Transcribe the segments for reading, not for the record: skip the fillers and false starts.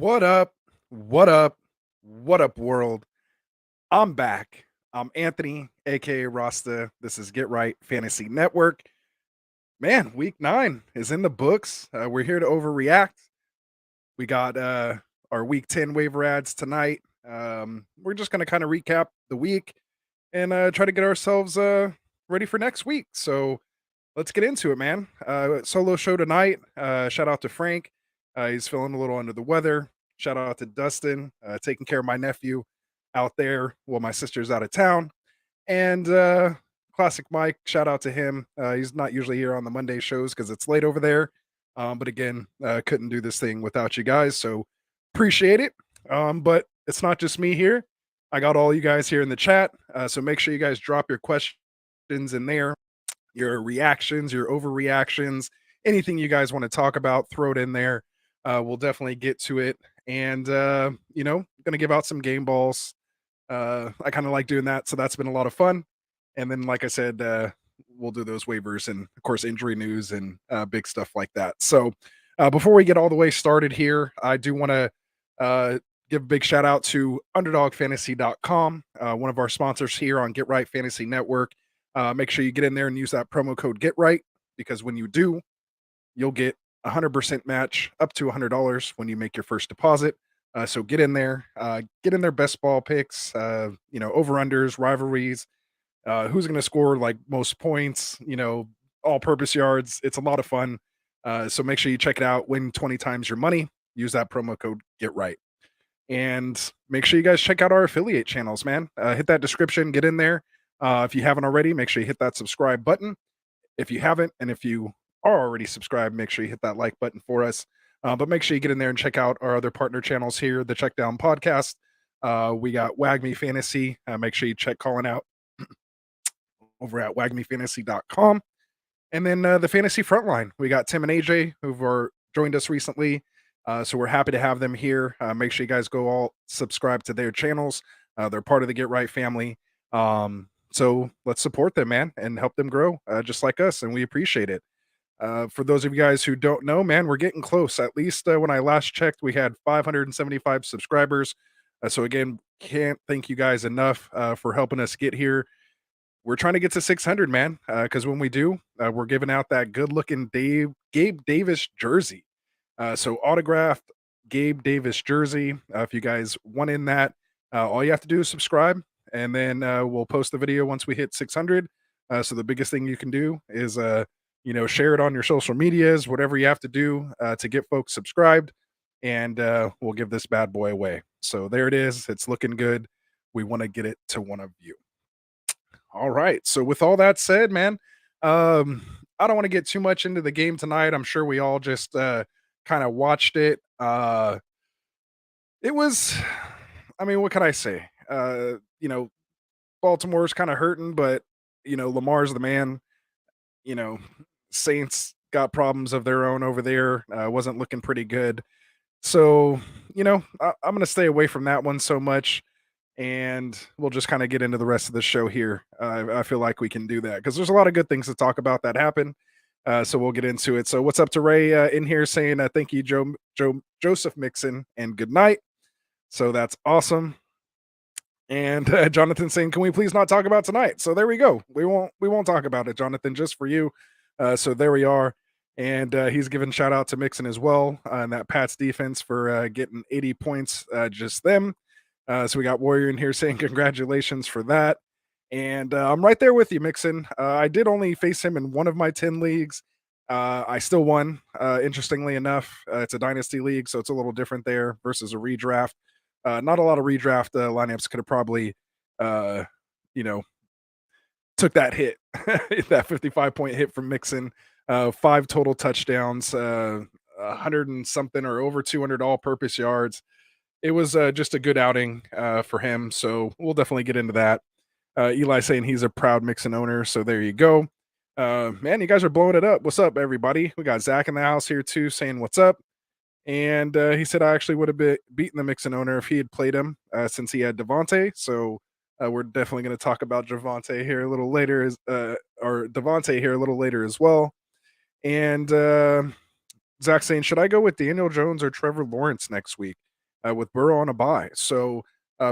What up? What up? What up, world? I'm back. I'm Anthony, aka Rasta. This is Get Right Fantasy Network. Man, week 9 is in the books. We're here to overreact. We got our week 10 waiver ads tonight. We're just going to kind of recap the week and try to get ourselves ready for next week. So let's get into it, man. Solo show tonight. Shout out to Frank. He's feeling a little under the weather. Shout out to Dustin, taking care of my nephew out there while my sister's out of town. And Classic Mike, shout out to him. He's not usually here on the Monday shows because it's late over there. But again, couldn't do this thing without you guys. So appreciate it. But it's not just me here. I got all you guys here in the chat. So make sure you guys drop your questions in there, your reactions, your overreactions, anything you guys want to talk about, throw it in there. We'll definitely get to it. And, gonna give out some game balls. I kind of like doing that. So that's been a lot of fun. And then, like I said, we'll do those waivers and, of course, injury news and big stuff like that. So before we get all the way started here, I do want to give a big shout out to underdogfantasy.com, one of our sponsors here on Get Right Fantasy Network. Make sure you get in there and use that promo code Get Right, because when you do, you'll get 100% match up to $100 when you make your first deposit. So get in there, get in their best ball picks, over unders, rivalries, who's going to score like most points, all purpose yards. It's a lot of fun. So make sure you check it out. Win 20 times your money. Use that promo code Get Right. And make sure you guys check out our affiliate channels, man. Hit that description, get in there. If you haven't already, make sure you hit that subscribe button. If you haven't, and if you are already subscribed, make sure you hit that like button for us. But make sure you get in there and check out our other partner channels here, the Checkdown Podcast. We got WAGMI Fantasy. Make sure you check Colin out over at wagmifantasy.com. And then the Fantasy Frontline. We got Tim and AJ who've joined us recently. So we're happy to have them here. Make sure you guys go all subscribe to their channels. They're part of the Get Right family. So let's support them, man, and help them grow just like us. And we appreciate it. For those of you guys who don't know, man, we're getting close. At least when I last checked, we had 575 subscribers. So again, can't thank you guys enough for helping us get here. We're trying to get to 600, man, because when we do, we're giving out that good-looking Gabe Davis jersey. So autographed Gabe Davis jersey. If you guys want in that, all you have to do is subscribe, and then we'll post the video once we hit 600. So the biggest thing you can do is, share it on your social medias, whatever you have to do to get folks subscribed, and we'll give this bad boy away. So there it is. It's looking good. We want to get it to one of you. All right. So with all that said, man, I don't want to get too much into the game tonight. I'm sure we all just kind of watched it. It was, I mean, what can I say? Baltimore's kind of hurting, but Lamar's the man. You know, Saints got problems of their own over there. Wasn't looking pretty good. So, I'm going to stay away from that one so much, and we'll just kind of get into the rest of the show here. I feel like we can do that because there's a lot of good things to talk about that happen. So we'll get into it. So what's up to Ray in here saying thank you, Joseph Mixon, and good night. So that's awesome. And Jonathan saying, can we please not talk about tonight? So there we go. We won't talk about it, Jonathan, just for you. So there we are. And he's giving shout out to Mixon as well and that Pats defense for getting 80 points, just them. So we got Warrior in here saying congratulations for that. And I'm right there with you, Mixon. I did only face him in one of my 10 leagues. I still won, interestingly enough. It's a dynasty league, so it's a little different there versus a redraft. Not a lot of redraft lineups could have probably, took that hit, that 55-point hit from Mixon. 5 total touchdowns, 100 and something or over 200 all-purpose yards. It was just a good outing for him, so we'll definitely get into that. Eli saying he's a proud Mixon owner, so there you go. Man, you guys are blowing it up. What's up, everybody? We got Zach in the house here, too, saying what's up. And he said I actually would have beaten the Mixon owner if he had played him since he had Devontae. So we're definitely going to talk about Devontae here a little later, or Devontae here a little later as well. And Zach saying, should I go with Daniel Jones or Trevor Lawrence next week? with Burrow on a bye. So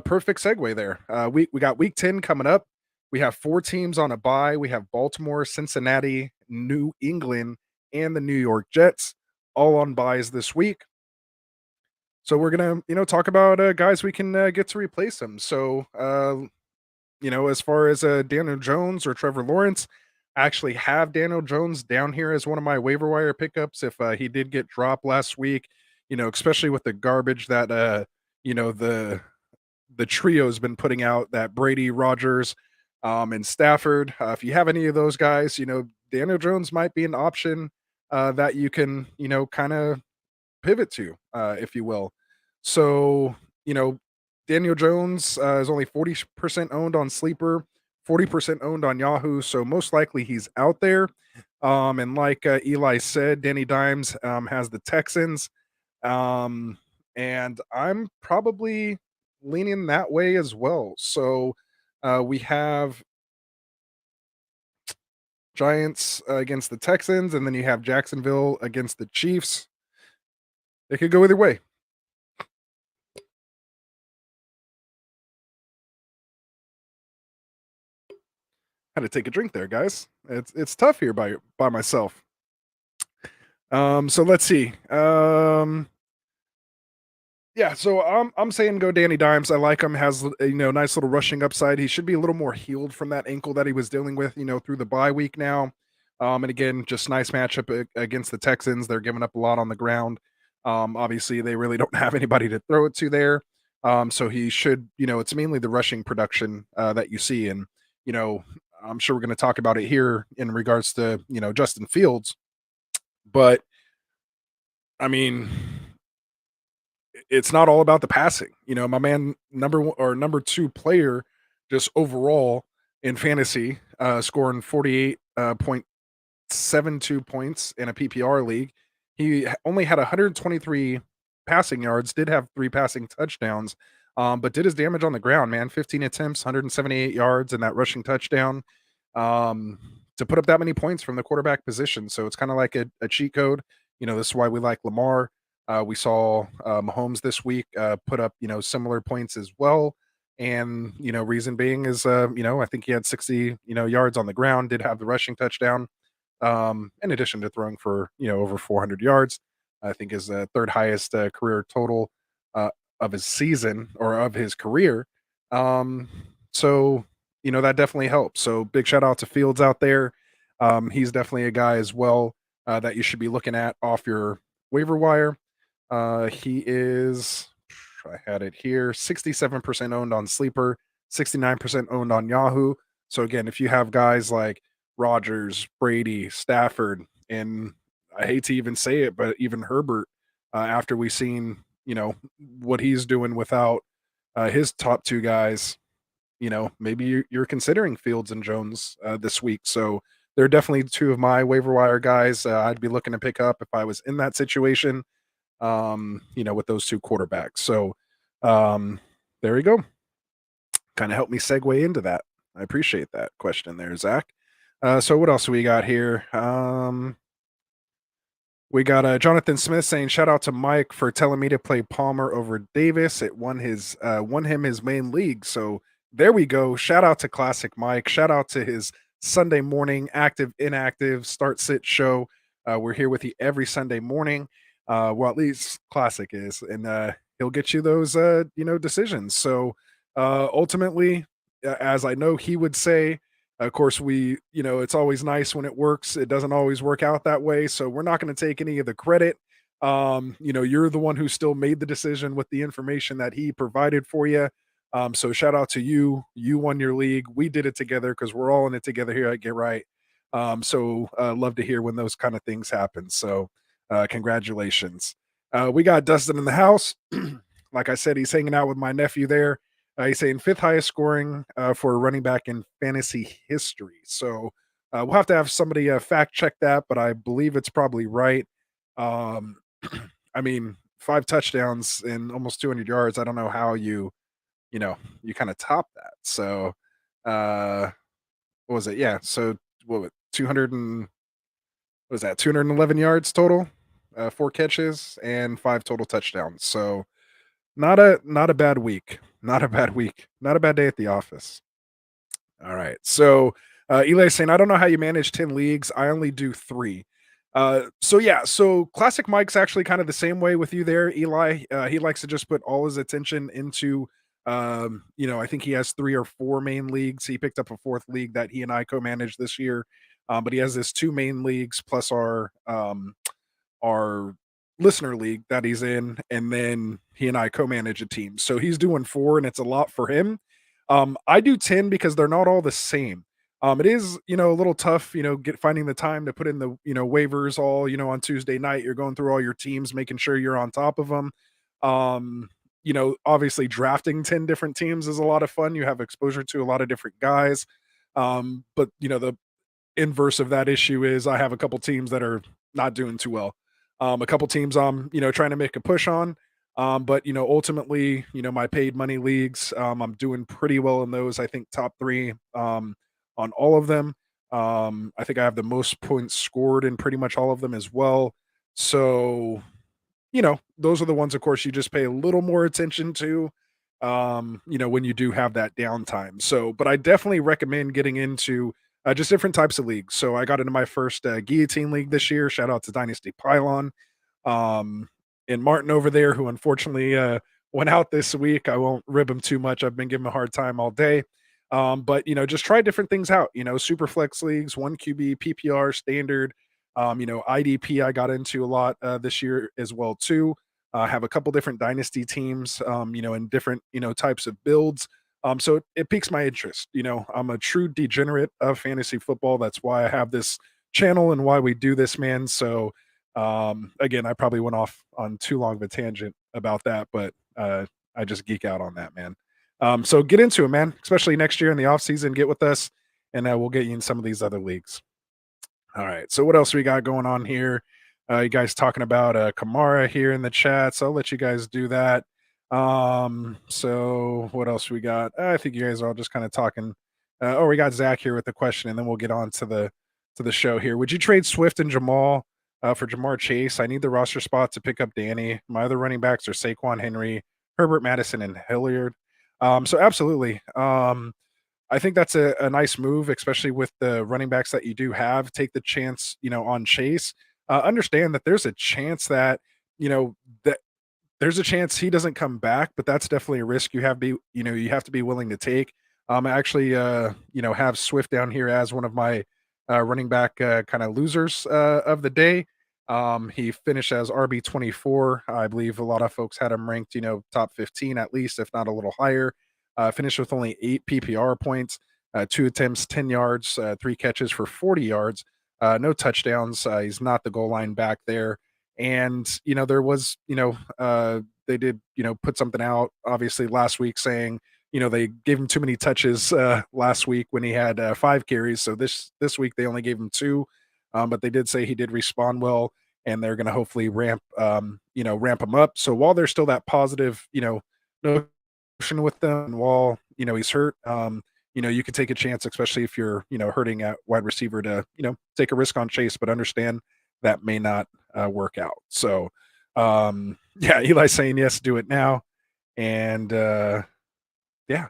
perfect segue there. We got week 10 coming up. We have 4 teams on a bye. We have Baltimore, Cincinnati, New England, and the New York Jets all on buys this week. So we're gonna, talk about guys we can get to replace them. So as far as Daniel Jones or Trevor Lawrence, I actually have Daniel Jones down here as one of my waiver wire pickups if he did get dropped last week, especially with the garbage that the trio's been putting out, that Brady, Rogers, and Stafford. If you have any of those guys, Daniel Jones might be an option that you can, kind of pivot to, if you will. So, you know, Daniel Jones is only 40% owned on Sleeper, 40% owned on Yahoo. So most likely he's out there. And like Eli said, Danny Dimes has the Texans. Um, and I'm probably leaning that way as well. So we have Giants against the Texans, and then you have Jacksonville against the Chiefs. It could go either way. Had to take a drink there, guys. It's tough here by myself. So let's see. Yeah, so I'm saying go Danny Dimes. I like him. Has nice little rushing upside. He should be a little more healed from that ankle that he was dealing with, through the bye week now. And again, just nice matchup against the Texans. They're giving up a lot on the ground. Obviously, they really don't have anybody to throw it to there. So he should, it's mainly the rushing production that you see, and you know, I'm sure we're going to talk about it here in regards to Justin Fields, but I mean, it's not all about the passing. My man, number one or number two player, just overall in fantasy, scoring 48.72 points in a PPR league. He only had 123 passing yards, did have 3 passing touchdowns, but did his damage on the ground, man. 15 attempts, 178 yards, and that rushing touchdown to put up that many points from the quarterback position. So it's kind of like a cheat code. This is why we like Lamar. We saw Mahomes this week put up, similar points as well. And, reason being is, I think he had 60, yards on the ground, did have the rushing touchdown, in addition to throwing for, over 400 yards. I think his third highest career total of his season or of his career. So, that definitely helps. So big shout out to Fields out there. He's definitely a guy as well that you should be looking at off your waiver wire. He is, I had it here, 67% owned on Sleeper, 69% owned on Yahoo. So again, if you have guys like Rodgers, Brady, Stafford, and I hate to even say it, but even Herbert, after we've seen, what he's doing without his top two guys, maybe you're considering Fields and Jones this week. So they're definitely two of my waiver wire guys I'd be looking to pick up if I was in that situation, with those two quarterbacks. So there you go. Kind of helped me segue into that. I appreciate that question there, Zach. So what else we got here? We got Jonathan Smith saying, "Shout out to Mike for telling me to play Palmer over Davis. It won him his main league." So there we go. Shout out to Classic Mike. Shout out to his Sunday morning active inactive start sit show. We're here with you every Sunday morning. Well, at least Classic is, and he'll get you those decisions. So ultimately, as I know he would say, of course, it's always nice when it works. It doesn't always work out that way. So we're not going to take any of the credit. You're the one who still made the decision with the information that he provided for you. So shout out to you. You won your league. We did it together because we're all in it together here at Get Right. So love to hear when those kind of things happen. So congratulations. We got Dustin in the house. Like I said, he's hanging out with my nephew there. He's saying 5th highest scoring for a running back in fantasy history. So we'll have to have somebody fact check that, but I believe it's probably right. Um, I mean, 5 touchdowns and almost 200 yards. I don't know how you kind of top that. So what was it? Yeah. So what was it, 200 and what was that? 211 yards total, 4 catches and 5 total touchdowns. So not a bad week. Not a bad week. Not a bad day at the office. All right. So Eli saying, I don't know how you manage 10 leagues. I only do three. So yeah, so Classic Mike's actually kind of the same way with you there, Eli. He likes to just put all his attention into I think he has three or four main leagues. He picked up a fourth league that he and I co-managed this year. But he has this two main leagues plus our listener league that he's in, and then he and I co-manage a team. So he's doing 4 and it's a lot for him. I do 10 because they're not all the same. It is, a little tough, get finding the time to put in the, waivers all, on Tuesday night. You're going through all your teams, making sure you're on top of them. Obviously drafting 10 different teams is a lot of fun. You have exposure to a lot of different guys. But the inverse of that issue is I have a couple teams that are not doing too well. A couple teams I'm, trying to make a push on. But ultimately, my paid money leagues, I'm doing pretty well in those. I think top three on all of them. I think I have the most points scored in pretty much all of them as well. So, those are the ones, of course, you just pay a little more attention to, when you do have that downtime. So, but I definitely recommend getting into just different types of leagues. So I got into my first guillotine league this year. Shout out to Dynasty Pylon. Um, and Martin over there, who unfortunately went out this week. I won't rib him too much. I've been giving him a hard time all day. But just try different things out. Super flex leagues, one QB, PPR, standard. IDP I got into a lot this year as well too. Have a couple different dynasty teams, and different types of builds. So it piques my interest. I'm a true degenerate of fantasy football. That's why I have this channel and why we do this, man. So again, I probably went off on too long of a tangent about that, but I just geek out on that, man. So get into it, man, especially next year in the off season. Get with us, and we'll get you in some of these other leagues. All right. So what else we got going on here? You guys talking about Kamara here in the chat. So I'll let you guys do that. So what else we got? I think you guys are all just kind of talking. We got Zach here with the question, and then we'll get on to the show here. Would you trade Swift and Jamal for Jamar Chase? I need the roster spot to pick up Danny. My other running backs are Saquon Henry, Herbert Madison, and Hilliard. So absolutely. I think that's a nice move, especially with the running backs that you do have. Take the chance, on Chase. Understand that there's a chance that, that there's a chance he doesn't come back, but that's definitely a risk you have to be willing to take. I actually, have Swift down here as one of my running back kind of losers of the day. He finished as RB 24. I believe a lot of folks had him ranked, top 15 at least, if not a little higher. Finished with only 8 PPR points, 2 attempts, 10 yards, 3 catches for 40 yards, no touchdowns. He's not the goal line back there. And, there was, they did, put something out obviously last week saying, they gave him too many touches last week when he had 5 carries. So this week they only gave him 2. But they did say he did respond well, and they're going to hopefully ramp him up. So while there's still that positive, no with them, and while he's hurt, you could take a chance, especially if you're hurting at wide receiver, to take a risk on Chase, but understand that may not work out. So yeah, Eli saying yes, do it now. And yeah.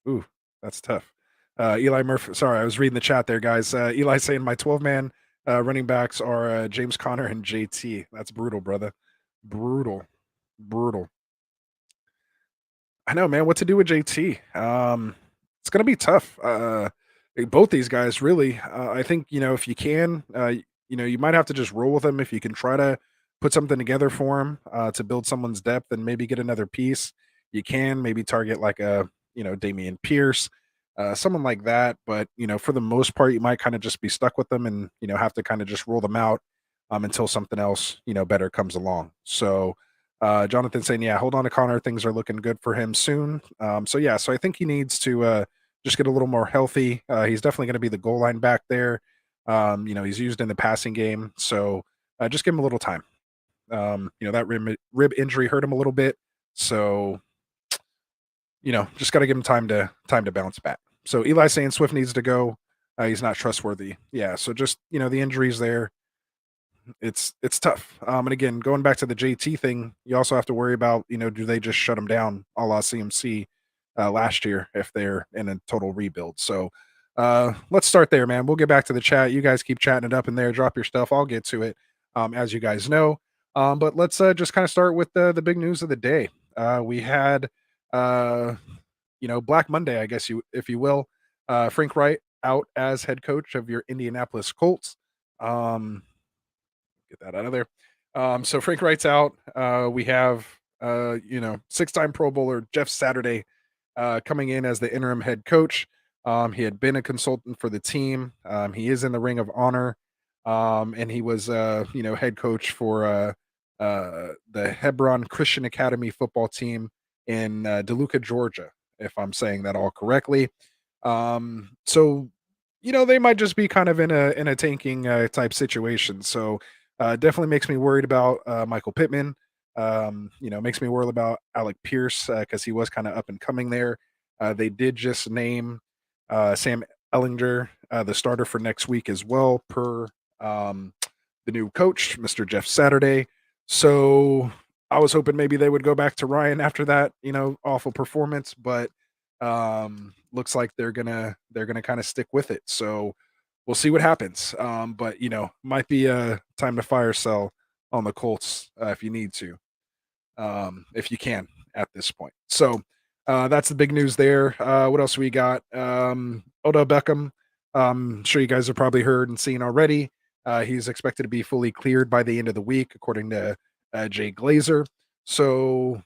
Ooh, that's tough. Eli Murphy, sorry, I was reading the chat there, guys. Eli saying my 12-man running backs are James Conner and JT. That's brutal, brother. Brutal. I know, man. What to do with JT? It's gonna be tough. Both these guys, really. I think if you can, you might have to just roll with them if you can try to put something together for him to build someone's depth and maybe get another piece. You can maybe target like a Damian Pierce, someone like that. But for the most part, you might kind of just be stuck with them and have to kind of just roll them out until something else better comes along. So. Jonathan saying, yeah, hold on to Connor. Things are looking good for him soon. So I think he needs to just get a little more healthy. He's definitely going to be the goal line back there. He's used in the passing game. So just give him a little time. That rib injury hurt him a little bit. So, just got to give him time to bounce back. So Eli saying Swift needs to go. He's not trustworthy. Yeah. So just, the injuries there. it's tough. And again, going back to the JT thing, you also have to worry about, do they just shut them down a la CMC last year if they're in a total rebuild? So let's start there, man. We'll get back to the chat. You guys keep chatting it up in there. Drop your stuff. I'll get to it, as you guys know. But let's just kind of start with the big news of the day. We had, uh, Black Monday, I guess if you will. Frank Wright out as head coach of your Indianapolis Colts. Um, get that out of there. So Frank Wright's out. We have, six-time Pro Bowler Jeff Saturday coming in as the interim head coach. He had been a consultant for the team. He is in the Ring of Honor, and he was, head coach for the Hebron Christian Academy football team in DeLuca, Georgia, if I'm saying that all correctly. So they might just be kind of in a tanking type situation. So definitely makes me worried about Michael Pittman. Makes me worried about Alec Pierce because he was kind of up and coming there. They did just name Sam Ellinger the starter for next week as well, per um, the new coach, Mr. Jeff Saturday. So I was hoping maybe they would go back to Ryan after that, awful performance, but looks like they're gonna kind of stick with it. So we'll see what happens. But might be a time to fire sell on the Colts if you need to, if you can at this point. So that's the big news there. What else we got? Odell Beckham. Sure you guys have probably heard and seen already. He's expected to be fully cleared by the end of the week, according to Jay Glazer. So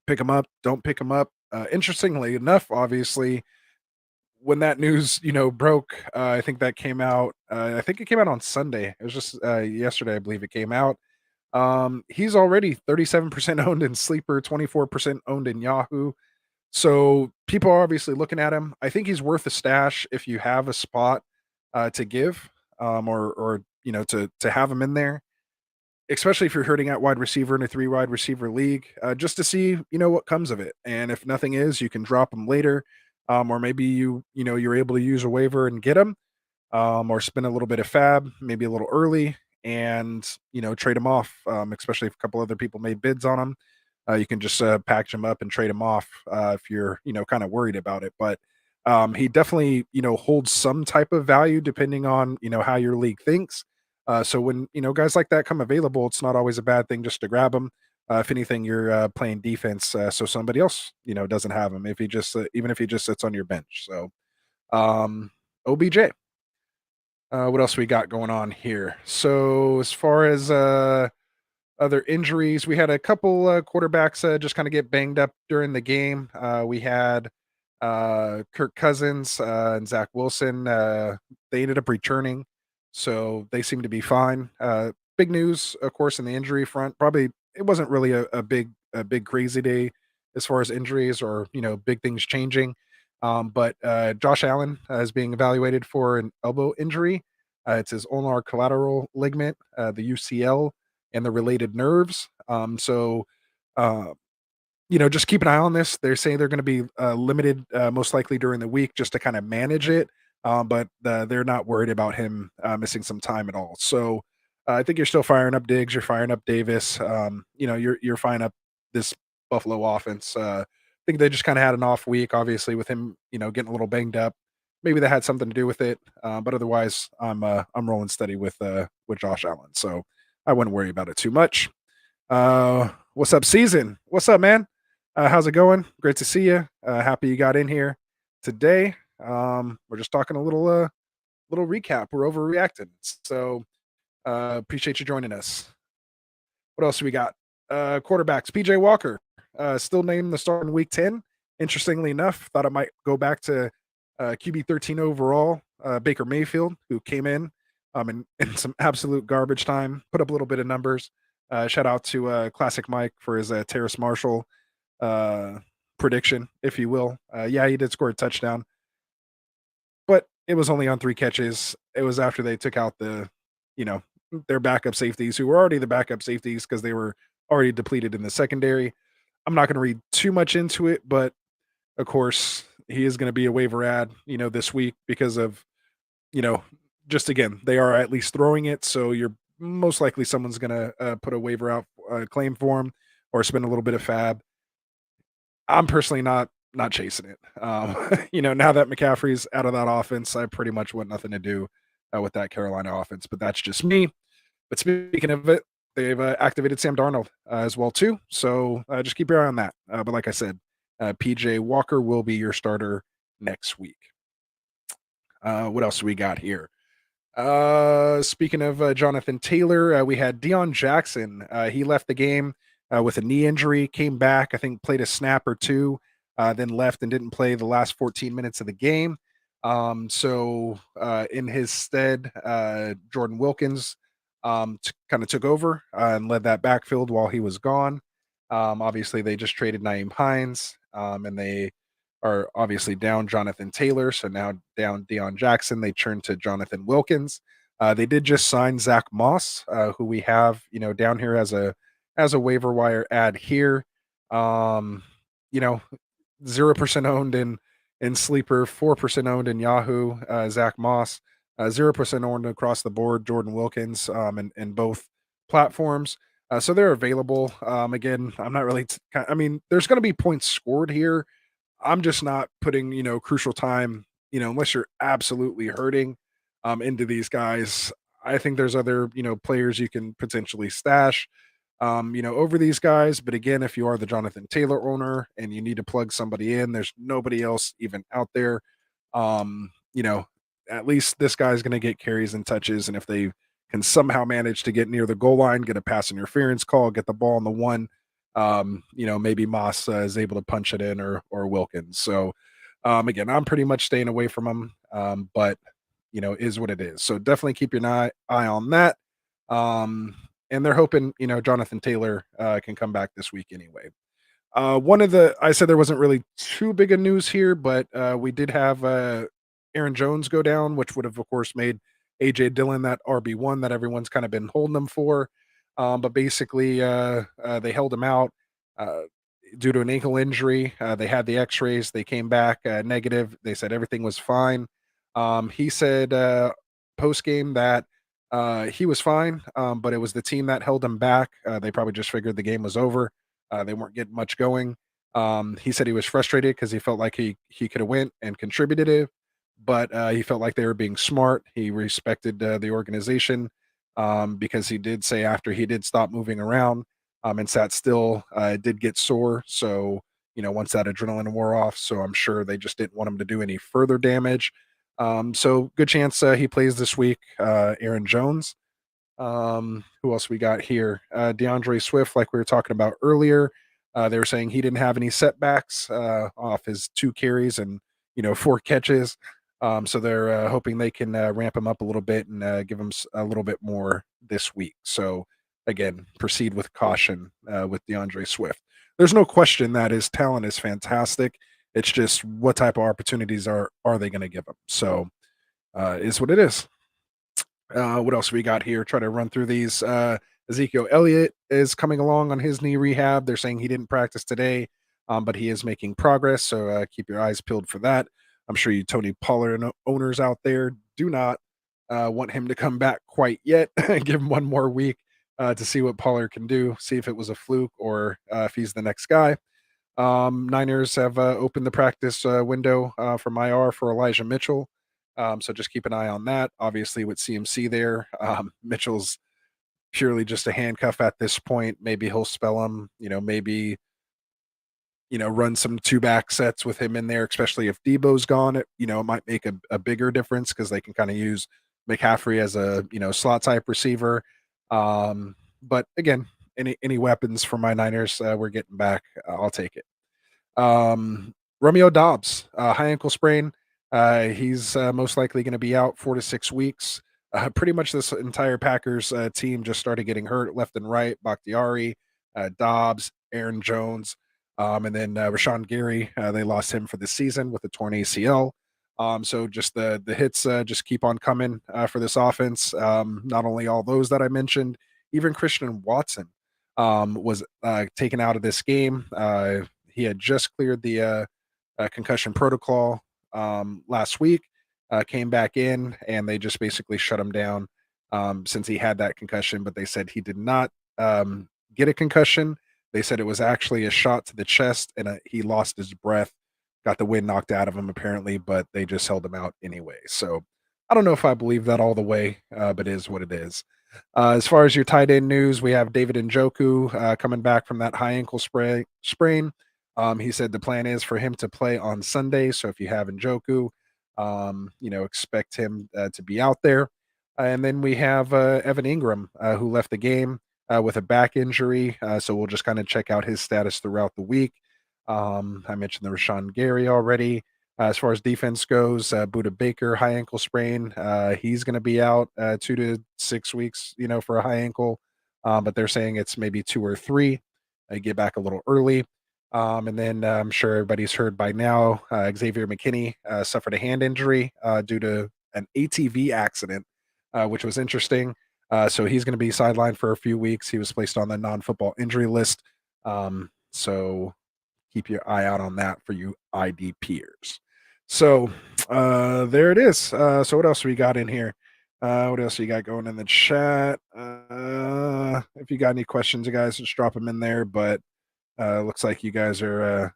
pick him up, don't pick him up. Interestingly enough, obviously, when that news, broke, I think that came out. I think it came out on Sunday. It was just yesterday, I believe it came out. He's already 37% owned in Sleeper, 24% owned in Yahoo. So people are obviously looking at him. I think he's worth a stash if you have a spot to give, or to have him in there, especially if you're hurting at wide receiver in a 3 wide receiver league, just to see, what comes of it. And if nothing is, you can drop him later. Or maybe you're able to use a waiver and get him, or spend a little bit of FAAB, maybe a little early, and trade him off. Especially if a couple other people made bids on him, you can just package him up and trade him off if you're kind of worried about it. But he definitely holds some type of value depending on how your league thinks. So when guys like that come available, it's not always a bad thing just to grab them. If anything, you're playing defense, so somebody else doesn't have him. If he just even if he just sits on your bench. So OBJ. What else we got going on here? So as far as other injuries, we had a couple quarterbacks just kind of get banged up during the game. We had Kirk Cousins and Zach Wilson. They ended up returning, so they seem to be fine. Big news, of course, in the injury front. Probably it wasn't really a big crazy day as far as injuries or big things changing. But Josh Allen is being evaluated for an elbow injury. It's his ulnar collateral ligament, the UCL, and the related nerves. So, uh, just keep an eye on this. They're saying they're going to be limited, most likely during the week, just to kind of manage it. But they're not worried about him missing some time at all. So, I think you're still firing up Diggs. You're firing up Davis. You're firing up this Buffalo offense. I think they just kind of had an off week, obviously, with him, getting a little banged up. Maybe that had something to do with it, but otherwise, I'm rolling steady with Josh Allen, so I wouldn't worry about it too much. What's up, Season? What's up, man? How's it going? Great to see you. Happy you got in here today. We're just talking a little recap. We're overreacting, so appreciate you joining us. What else do we got? Quarterbacks. PJ Walker, still named the start in week 10. Interestingly enough, thought it might go back to QB 13 overall, Baker Mayfield, who came in in some absolute garbage time, put up a little bit of numbers. Shout out to Classic Mike for his Terrace Marshall prediction, if you will. Yeah, he did score a touchdown, but it was only on 3 catches. It was after they took out their backup safeties, who were already the backup safeties because they were already depleted in the secondary. I'm not going to read too much into it, but of course, he is going to be a waiver ad, this week because of, just again, they are at least throwing it, so you're most likely someone's gonna put a waiver out claim for him or spend a little bit of fab. I'm personally not chasing it. Now that McCaffrey's out of that offense, I pretty much want nothing to do with that Carolina offense. But that's just me. But speaking of it, they've activated Sam Darnold as well too. So just keep your eye on that. But like I said, PJ Walker will be your starter next week. What else do we got here? Speaking of Jonathan Taylor, we had Deion Jackson. He left the game with a knee injury, came back, I think played a snap or two, then left and didn't play the last 14 minutes of the game. So in his stead, Jordan Wilkins kind of took over and led that backfield while he was gone. Obviously, they just traded Naeem Hines, and they are obviously down Jonathan Taylor. So now down Deion Jackson, they turn to Jonathan Wilkins. They did just sign Zach Moss, who we have, down here as a waiver wire ad here. Um, you know, 0% owned in Sleeper, 4% owned in Yahoo. Zach Moss, 0% owned across the board. Jordan Wilkins, in both platforms. So they're available. Again, I'm not really. I mean, there's going to be points scored here. I'm just not putting, crucial time, unless you're absolutely hurting into these guys. I think there's other, players you can potentially stash, over these guys. But again, if you are the Jonathan Taylor owner and you need to plug somebody in, there's nobody else even out there. Um, you know, at least this guy's going to get carries and touches. And if they can somehow manage to get near the goal line, get a pass interference call, get the ball on the one, maybe Moss is able to punch it in or Wilkins. So again, I'm pretty much staying away from him, but is what it is. So definitely keep your eye on that. Um, and they're hoping Jonathan Taylor can come back this week anyway. I said there wasn't really too big of news here, but we did have Aaron Jones go down, which would have, of course, made AJ Dillon that RB1 that everyone's kind of been holding him for. But basically, they held him out uh, due to an ankle injury. They had the X-rays; they came back negative. They said everything was fine. He said post game that he was fine, but it was the team that held him back. They probably just figured the game was over. They weren't getting much going. He said he was frustrated because he felt like he could have went and contributed it, but he felt like they were being smart. He respected the organization because he did say after he did stop moving around and sat still, it did get sore. So once that adrenaline wore off, so I'm sure they just didn't want him to do any further damage. So good chance he plays this week. Aaron Jones. Who else we got here? DeAndre Swift, like we were talking about earlier. They were saying he didn't have any setbacks off his 2 carries and 4 catches. So they're hoping they can ramp him up a little bit and give him a little bit more this week. So again, proceed with caution with DeAndre Swift. There's no question that his talent is fantastic. It's just what type of opportunities are they going to give him? So is what it is. What else we got here? Try to run through these. Ezekiel Elliott is coming along on his knee rehab. They're saying he didn't practice today, but he is making progress. So keep your eyes peeled for that. I'm sure you Tony Pollard owners out there do not want him to come back quite yet. Give him one more week to see what Pollard can do. See if it was a fluke or if he's the next guy. Niners have opened the practice window from IR for Elijah Mitchell. So just keep an eye on that. Obviously, with CMC there, Mitchell's purely just a handcuff at this point. Maybe he'll spell him, maybe, run some 2-back sets with him in there, especially if Debo's gone. It might make a bigger difference because they can kind of use McCaffrey as a, slot type receiver. But again, any weapons for my Niners we're getting back, I'll take it. Romeo Dobbs, high ankle sprain. He's most likely going to be out 4 to 6 weeks. Pretty much this entire Packers team just started getting hurt left and right. Bakhtiari, Dobbs, Aaron Jones, and then Rashawn Gary. They lost him for the season with a torn ACL. So just the hits just keep on coming for this offense. Not only all those that I mentioned, even Christian Watson was taken out of this game. He had just cleared the concussion protocol last week. came back in, and they just basically shut him down since he had that concussion. But they said he did not get a concussion. They said it was actually a shot to the chest, and he lost his breath, got the wind knocked out of him apparently, but they just held him out anyway. So I don't know if I believe that all the way, but it is what it is. As far as your tight end news, we have David Njoku coming back from that high ankle sprain. He said the plan is for him to play on Sunday. So if you have Njoku, expect him to be out there. And then we have Evan Ingram, who left the game with a back injury. So we'll just kind of check out his status throughout the week. I mentioned the Rashawn Gary already. As far as defense goes, Buda Baker, high ankle sprain. He's going to be out 2 to 6 weeks, for a high ankle. But they're saying it's maybe 2 or 3. Get back a little early. And then I'm sure everybody's heard by now, Xavier McKinney suffered a hand injury due to an ATV accident, which was interesting. So he's going to be sidelined for a few weeks. He was placed on the non-football injury list. So keep your eye out on that for you ID peers. So there it is. So what else we got in here? What else you got going in the chat? If you got any questions, you guys just drop them in there. But looks like you guys are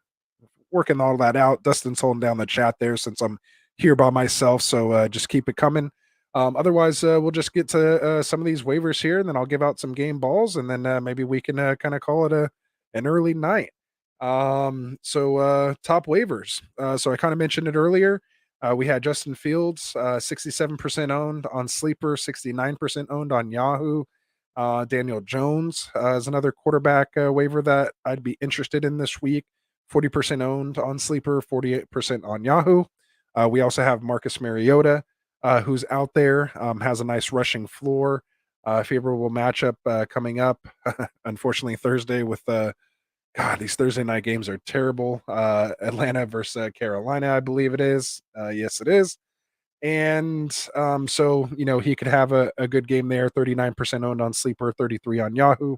working all that out. Dustin's holding down the chat there since I'm here by myself. So just keep it coming. Otherwise, we'll just get to some of these waivers here, and then I'll give out some game balls, and then maybe we can kind of call it an early night. Top waivers. So I kind of mentioned it earlier. We had Justin Fields, 67% owned on Sleeper, 69% owned on Yahoo. Daniel Jones is another quarterback waiver that I'd be interested in this week. 40% owned on Sleeper, 48% on Yahoo. We also have Marcus Mariota, who's out there, has a nice rushing floor. Favorable matchup coming up. Unfortunately, Thursday with God, these Thursday night games are terrible. Atlanta versus Carolina, I believe it is. Yes, it is. And he could have a good game there. 39% owned on Sleeper, 33 on Yahoo.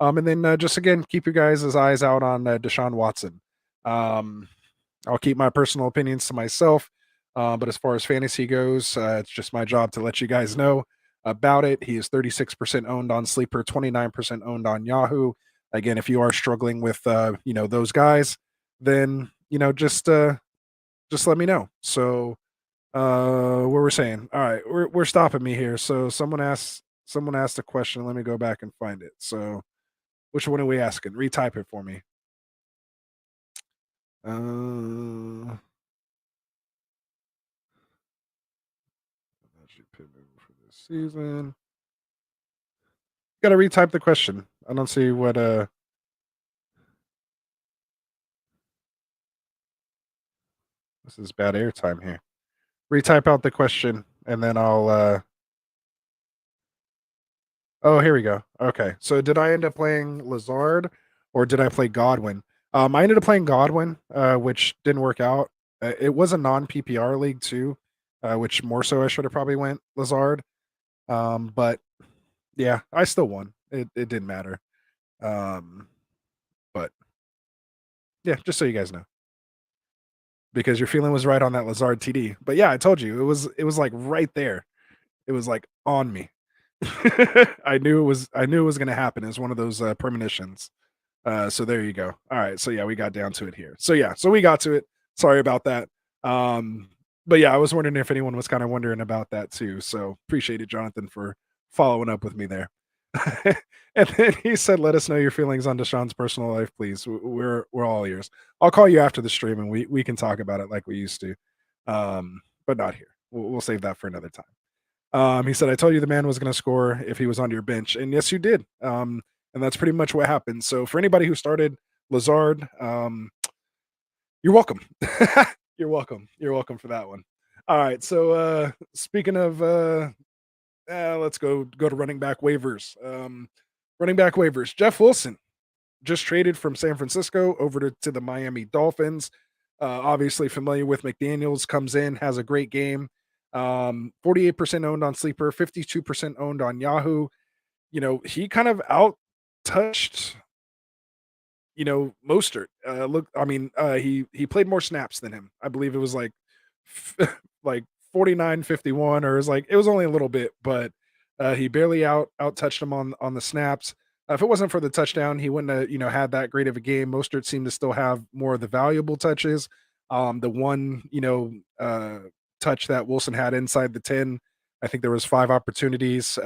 And then just again, keep your guys' eyes out on Deshaun Watson. I'll keep my personal opinions to myself. But as far as fantasy goes, it's just my job to let you guys know about it. He is 36% owned on Sleeper, 29% owned on Yahoo. Again, if you are struggling with those guys, then just let me know. So what we're saying. All right, we're stopping me here. So someone asked a question. Let me go back and find it. So which one are we asking? Retype it for me. For this season. Got to retype the question. I don't see what this is bad airtime here. Retype out the question and then I'll oh, here we go. Okay. So did I end up playing Lazard or did I play Godwin? I ended up playing Godwin, which didn't work out. It was a non-PPR league too, which more so I should have probably went Lazard. But yeah, I still won. It didn't matter. But yeah, just so you guys know. Because your feeling was right on that Lazard TD. But yeah, I told you it was like right there. It was like on me. I knew it was going to happen. It was one of those premonitions. So there you go. All right. So yeah, we got down to it here. So yeah, so we got to it. Sorry about that. But yeah, I was wondering if anyone was kind of wondering about that too. So appreciate it, Jonathan, for following up with me there. And then he said, "Let us know your feelings on Deshaun's personal life, please. We're all ears. I'll call you after the stream and we can talk about it like we used to, but not here. We'll save that for another time." He said, "I told you the man was going to score if he was on your bench, and yes, you did. And that's pretty much what happened. So for anybody who started Lazard, you're welcome. You're welcome. You're welcome for that one. All right. So speaking of, let's go to running back waivers. Running back waivers. Jeff Wilson just traded from San Francisco over to the Miami Dolphins. Obviously familiar with McDaniels, comes in, has a great game. 48% owned on Sleeper, 52% owned on Yahoo. He kind of out touched Mostert. He played more snaps than him. I believe it was like like 49-51, or it was only a little bit, but he barely out touched him on the snaps. If it wasn't for the touchdown, he wouldn't have had that great of a game. Mostert seemed to still have more of the valuable touches. The one touch that Wilson had inside the 10, I think there was 5 opportunities.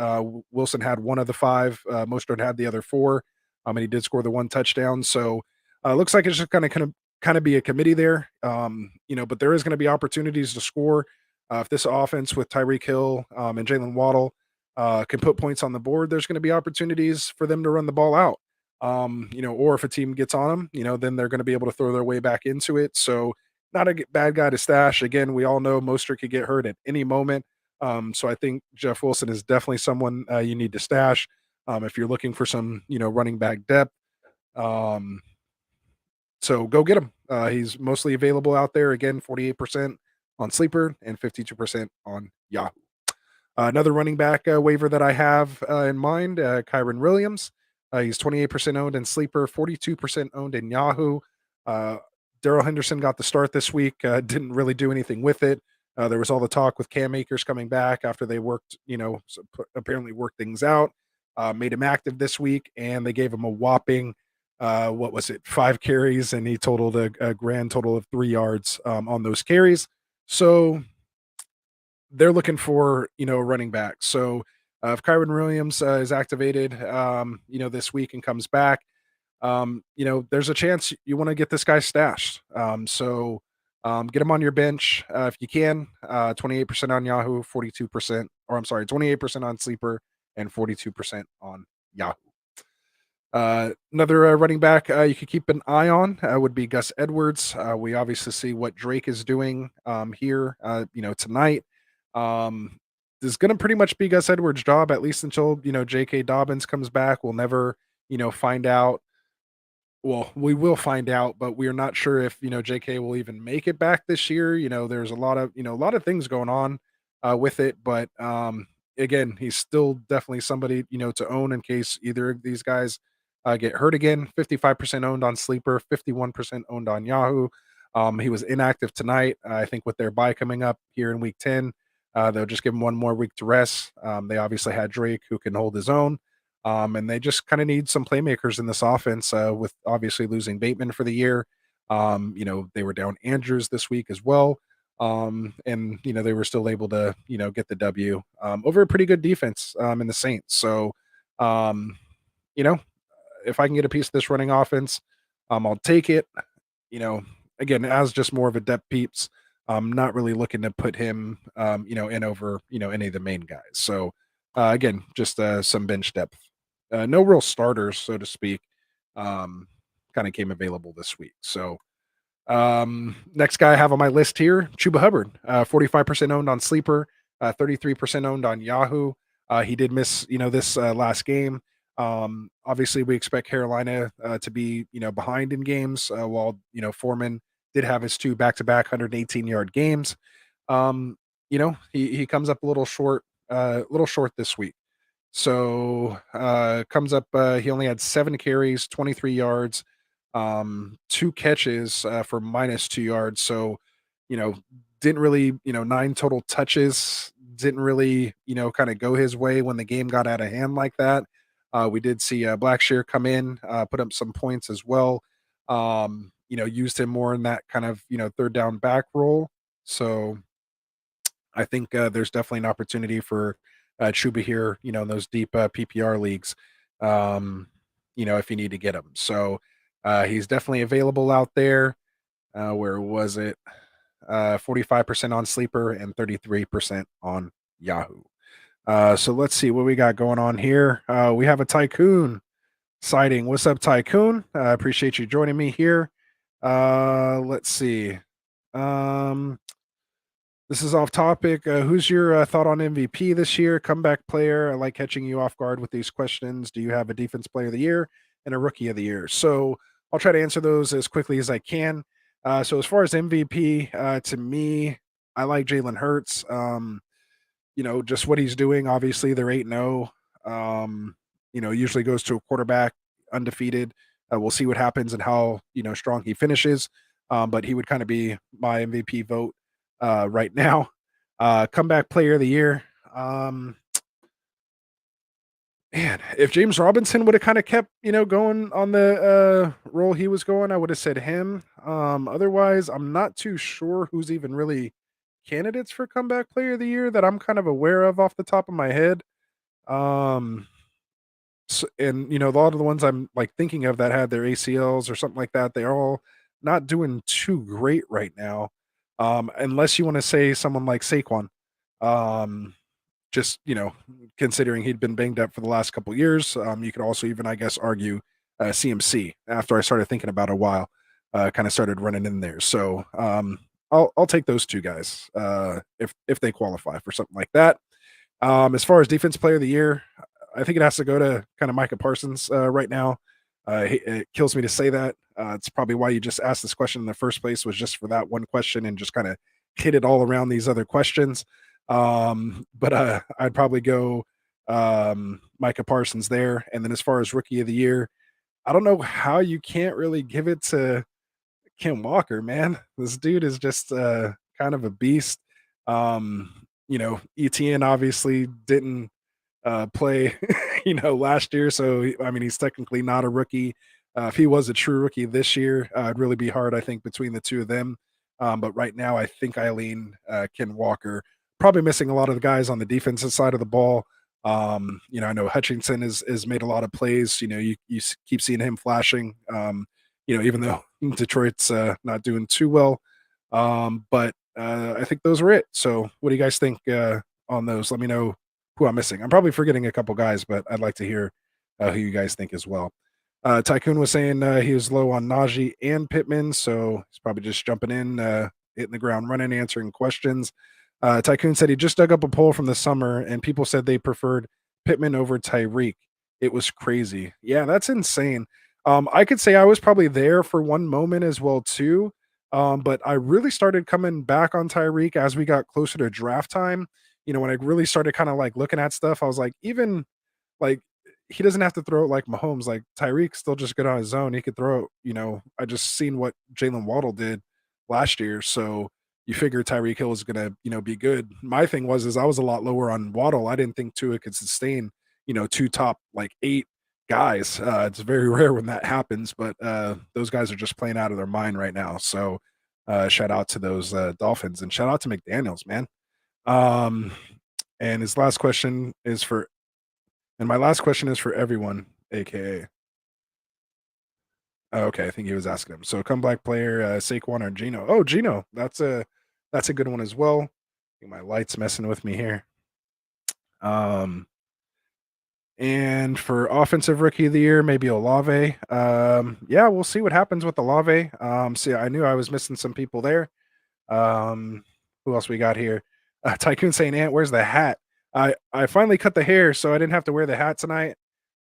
Wilson had one of the 5. Mostert had the other 4. And he did score the one touchdown. So looks like it's just going to kind of be a committee there. But there is going to be opportunities to score. If this offense with Tyreek Hill and Jalen Waddle can put points on the board, there's going to be opportunities for them to run the ball out. Or if a team gets on them, then they're going to be able to throw their way back into it. So not a bad guy to stash. Again, we all know Mostert could get hurt at any moment. So I think Jeff Wilson is definitely someone you need to stash if you're looking for some, running back depth. So go get him. He's mostly available out there. Again, 48% on Sleeper and 52% on Yahoo. Another running back waiver that I have in mind, Kyron Williams. He's 28% owned in Sleeper, 42% owned in Yahoo. Darrell Henderson got the start this week. Didn't really do anything with it. There was all the talk with Cam Akers coming back after they worked, apparently worked things out. Made him active this week, and they gave him a whopping, 5 carries, and he totaled a grand total of 3 yards on those carries. So they're looking for, a running back. So if Kyron Williams is activated, this week and comes back, there's a chance you want to get this guy stashed. Get him on your bench if you can. 28% on Yahoo, 42%, or I'm sorry, 28% on Sleeper and 42% on Yahoo. Another running back you could keep an eye on would be Gus Edwards. We obviously see what Drake is doing here, tonight. This is going to pretty much be Gus Edwards' job, at least until, J.K. Dobbins comes back. We'll never, find out. Well, we will find out, but we are not sure if, J.K. will even make it back this year. There's a lot of things going on with it, but again, he's still definitely somebody, to own in case either of these guys get hurt again. 55% owned on Sleeper, 51% owned on Yahoo. He was inactive tonight. I think with their bye coming up here in week 10, they'll just give him one more week to rest. They obviously had Drake, who can hold his own. And they just kind of need some playmakers in this offense with obviously losing Bateman for the year. They were down Andrews this week as well. And they were still able to, get the W over a pretty good defense in the Saints. So, if I can get a piece of this running offense, I'll take it. Again, as just more of a depth peeps, I'm not really looking to put him, in over, any of the main guys. So, again, just some bench depth. No real starters, so to speak, kind of came available this week. So, next guy I have on my list here, Chuba Hubbard, 45% owned on Sleeper, 33% owned on Yahoo. He did miss, this last game. Obviously, we expect Carolina to be, behind in games, while Foreman did have his 2 back-to-back 118-yard games. He comes up a little short this week. So comes up. He only had 7 carries, 23 yards, 2 catches for -2 yards. So, didn't really, 9 total touches. Didn't really, kind of go his way when the game got out of hand like that. We did see Blackshear come in, put up some points as well. Used him more in that kind of, third down back role. So I think there's definitely an opportunity for Chuba here, in those deep PPR leagues, if you need to get him. So he's definitely available out there. Where was it? 45% on Sleeper and 33% on Yahoo. So let's see what we got going on here. We have a Tycoon sighting. What's up, Tycoon? I appreciate you joining me here. Let's see. This is off topic. Who's your thought on MVP this year? Comeback player. I like catching you off guard with these questions. Do you have a defense player of the year and a rookie of the year? So I'll try to answer those as quickly as I can. So as far as MVP, to me, I like Jalen Hurts. Just what he's doing. Obviously, they're 8-0. Usually goes to a quarterback undefeated. We'll see what happens and how strong he finishes. But he would kind of be my MVP vote right now. Comeback player of the year. Man, if James Robinson would have kind of kept, going on the role he was going, I would have said him. Otherwise, I'm not too sure who's even really candidates for comeback player of the year that I'm kind of aware of off the top of my head. Um, and a lot of the ones I'm like thinking of that had their ACLs or something like that, they're all not doing too great right now. Unless you want to say someone like Saquon. Um, just, considering he'd been banged up for the last couple years, you could also even, I guess, argue CMC after I started thinking about it a while, kind of started running in there. So I'll take those two guys if they qualify for something like that. As far as defense player of the year, I think it has to go to kind of Micah Parsons right now. It kills me to say that. It's probably why you just asked this question in the first place, was just for that one question and just kind of hit it all around these other questions. But I'd probably go Micah Parsons there. And then as far as rookie of the year, I don't know how you can't really give it to Kim Walker, man. This dude is just kind of a beast. ETN obviously didn't play, last year. So I mean, he's technically not a rookie. If he was a true rookie this year, it'd really be hard, I think, between the two of them. But right now, I think I lean Ken Walker. Probably missing a lot of the guys on the defensive side of the ball. I know Hutchinson has made a lot of plays. You keep seeing him flashing. Even though Detroit's not doing too well. But I think those were it. So, what do you guys think on those? Let me know who I'm missing. I'm probably forgetting a couple guys, but I'd like to hear who you guys think as well. Tycoon was saying he was low on Najee and Pittman, so he's probably just jumping in, hitting the ground running, answering questions. Tycoon said he just dug up a poll from the summer, and people said they preferred Pittman over Tyreek. It was crazy. Yeah, that's insane. I could say I was probably there for one moment as well too. But I really started coming back on Tyreek as we got closer to draft time. When I really started kind of like looking at stuff, I was like, even like he doesn't have to throw it like Mahomes. Like Tyreek's still just good on his own. He could throw it. I just seen what Jalen Waddle did last year, so you figure Tyreek Hill is gonna be good. My thing is I was a lot lower on Waddle. I didn't think Tua could sustain two top like 8 guys. It's very rare when that happens, but those guys are just playing out of their mind right now. So shout out to those Dolphins and shout out to McDaniels, man. Um, and his last question is for, and my last question is for everyone, aka. Oh, okay, I think he was asking him. So comeback player, Saquon or Gino. Oh, Gino, that's a good one as well. I think my light's messing with me here. And for offensive rookie of the year, maybe Olave. Yeah, we'll see what happens with Olave. See, I knew I was missing some people there. Who else we got here? Tycoon saying, "Ant, where's the hat?" I finally cut the hair, so I didn't have to wear the hat tonight.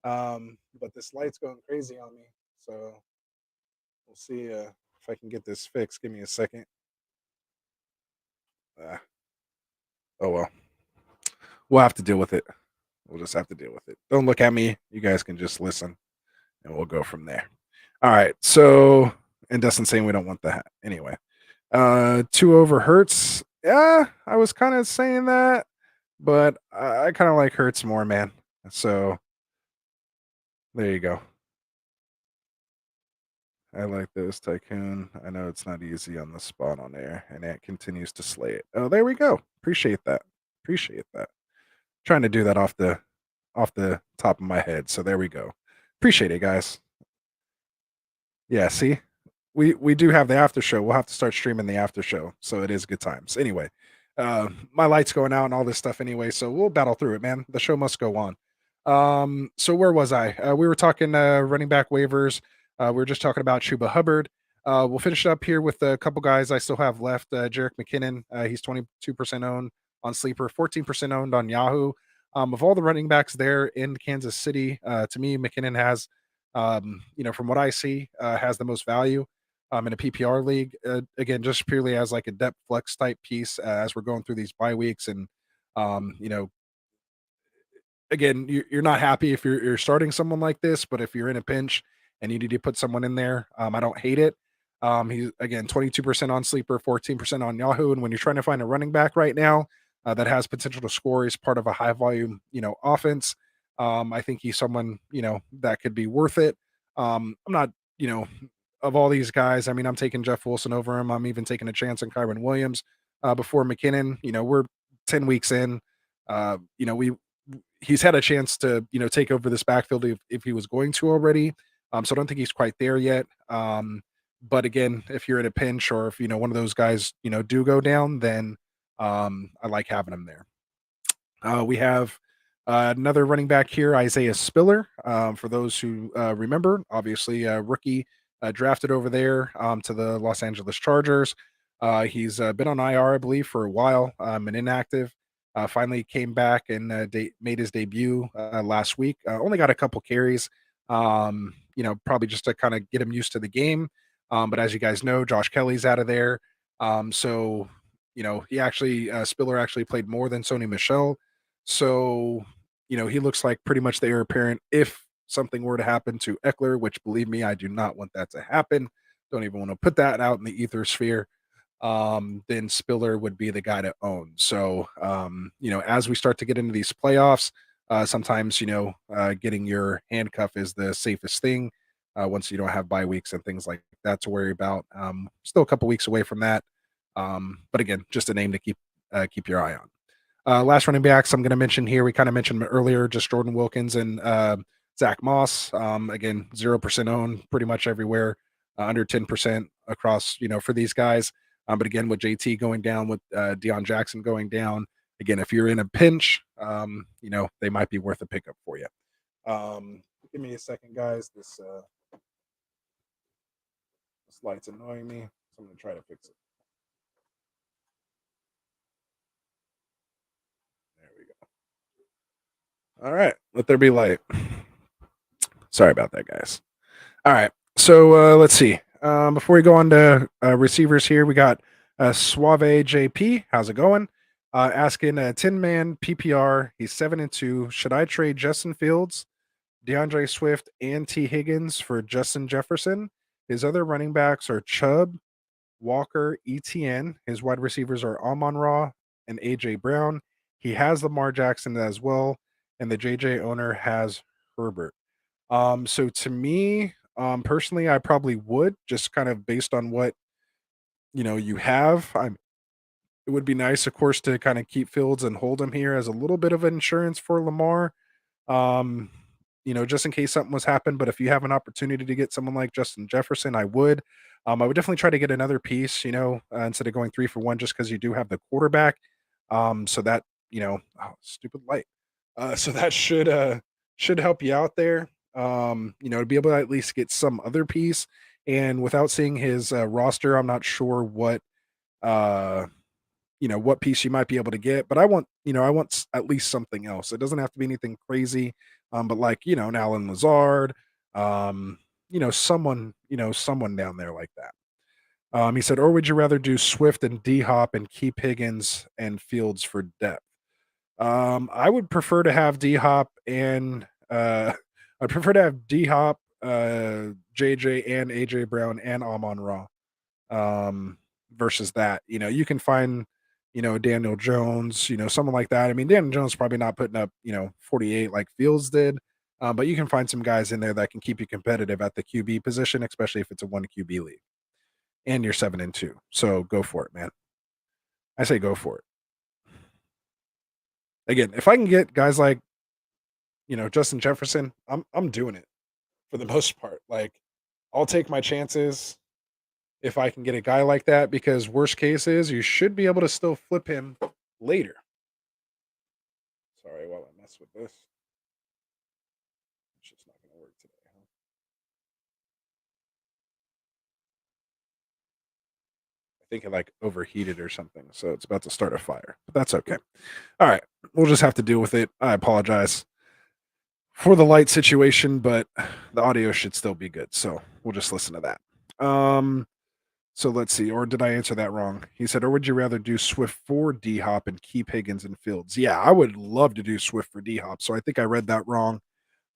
But this light's going crazy on me, so we'll see if I can get this fixed. Give me a second. Uh, oh well, we'll have to deal with it. We'll just have to deal with it. Don't look at me. You guys can just listen, and we'll go from there. All right. So, and Dustin saying we don't want the hat anyway. 2 over Hurts. Yeah, I was kind of saying that, but I kind of like Hurts more, man. So there you go. I like this Tycoon. I know it's not easy on the spot on air, and it continues to slay it. Oh, there we go. Appreciate that. Appreciate that. Trying to do that off the top of my head. So there we go. Appreciate it, guys. Yeah, see? We do have the after show. We'll have to start streaming the after show. So it is good times. Anyway, my light's going out and all this stuff anyway, so we'll battle through it, man. The show must go on. So where was I? We were talking running back waivers. We were just talking about Chuba Hubbard. We'll finish up here with a couple guys I still have left. Jarek McKinnon, he's 22% owned on Sleeper, 14% owned on Yahoo. Of all the running backs there in Kansas City, to me, McKinnon has, from what I see, has the most value in a PPR league. Again, just purely as like a depth flex type piece as we're going through these bye weeks. And, um, you know, again, you're not happy if you're starting someone like this, but if you're in a pinch and you need to put someone in there, I don't hate it. He's again 22% on Sleeper, 14% on Yahoo. And when you're trying to find a running back right now, that has potential to score. He's part of a high volume, offense. I think he's someone, that could be worth it. I'm not, of all these guys, I mean, I'm taking Jeff Wilson over him. I'm even taking a chance on Kyron Williams before McKinnon. We're 10 weeks in. We he's had a chance to, take over this backfield if he was going to already. So I don't think he's quite there yet. But again, if you're in a pinch or if one of those guys, do go down, then I like having him there. We have another running back here, Isaiah Spiller. For those who remember, obviously a rookie drafted over there to the Los Angeles Chargers. He's been on IR, I believe, for a while and inactive. Finally came back and made his debut last week. Only got a couple carries, probably just to kind of get him used to the game. But as you guys know, Josh Kelly's out of there. So, he actually, Spiller actually played more than Sony Michel. So, he looks like pretty much the heir apparent if something were to happen to Eckler, which believe me, I do not want that to happen. Don't even want to put that out in the ether sphere. Then Spiller would be the guy to own. So, as we start to get into these playoffs, sometimes, getting your handcuff is the safest thing once you don't have bye weeks and things like that to worry about. Still a couple weeks away from that. But again, just a name to keep your eye on. Last running backs I'm going to mention here, we kind of mentioned earlier, just Jordan Wilkins and Zach Moss. Again, 0% owned pretty much everywhere, under 10% across, for these guys. But again, with JT going down, with Deion Jackson going down, again, if you're in a pinch, they might be worth a pickup for you. Give me a second, guys. This light's annoying me, so I'm going to try to fix it. There we go. All right, let there be light. Sorry about that, guys. All right, so let's see. Before we go on to receivers here, we got Suave JP. How's it going? Asking a 10-man PPR. He's 7-2. Should I trade Justin Fields, DeAndre Swift, and T. Higgins for Justin Jefferson? His other running backs are Chubb, Walker, ETN. His wide receivers are Amon-Ra and AJ Brown. He has Lamar Jackson as well, and the JJ owner has Herbert. So to me, personally, I probably would, just kind of based on what you have. It would be nice, of course, to kind of keep Fields and hold him here as a little bit of insurance for Lamar. Um, just in case something was happen. But if you have an opportunity to get someone like Justin Jefferson, I would. I would definitely try to get another piece, instead of going 3 for 1, just because you do have the quarterback. So that, stupid light. So that should help you out there. To be able to at least get some other piece. And without seeing his roster, I'm not sure uh, what piece you might be able to get. But I want at least something else. It doesn't have to be anything crazy. But like, an Alan Lazard, someone down there like that. He said, or would you rather do Swift and D Hop and keep Higgins and Fields for depth? I would prefer to have D Hop and I'd prefer to have D Hop, JJ and AJ Brown and Amon Ra versus that. You can find, Daniel Jones, someone like that. I mean, Daniel Jones probably not putting up, 48 like Fields did. But you can find some guys in there that can keep you competitive at the QB position, especially if it's a 1 QB league. And you're 7-2. So go for it, man. I say go for it. Again, if I can get guys like, Justin Jefferson, I'm doing it for the most part. Like, I'll take my chances if I can get a guy like that, because worst case is you should be able to still flip him later. Sorry while I mess with this. It's just not going to work today, huh? I think it like overheated or something, so it's about to start a fire. But that's okay. All right, we'll just have to deal with it. I apologize for the light situation, but the audio should still be good, so we'll just listen to that. So let's see, or did I answer that wrong? He said, or would you rather do Swift for D Hop and keep Higgins and Fields? Yeah, I would love to do Swift for D Hop. So I think I read that wrong.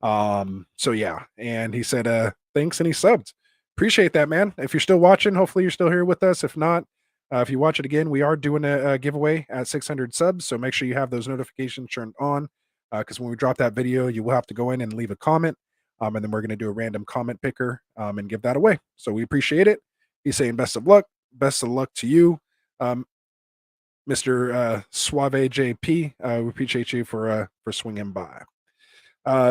So yeah, and he said, thanks, and he subbed. Appreciate that, man. If you're still watching, hopefully you're still here with us. If not, If you watch it again, we are doing a giveaway at 600 subs, so make sure you have those notifications turned on, because when we drop that video, you will have to go in and leave a comment, and then we're going to do a random comment picker, and give that away. So we appreciate it. He's saying best of luck. Best of luck to you, um, Mr. Suave JP. We appreciate you for swinging by.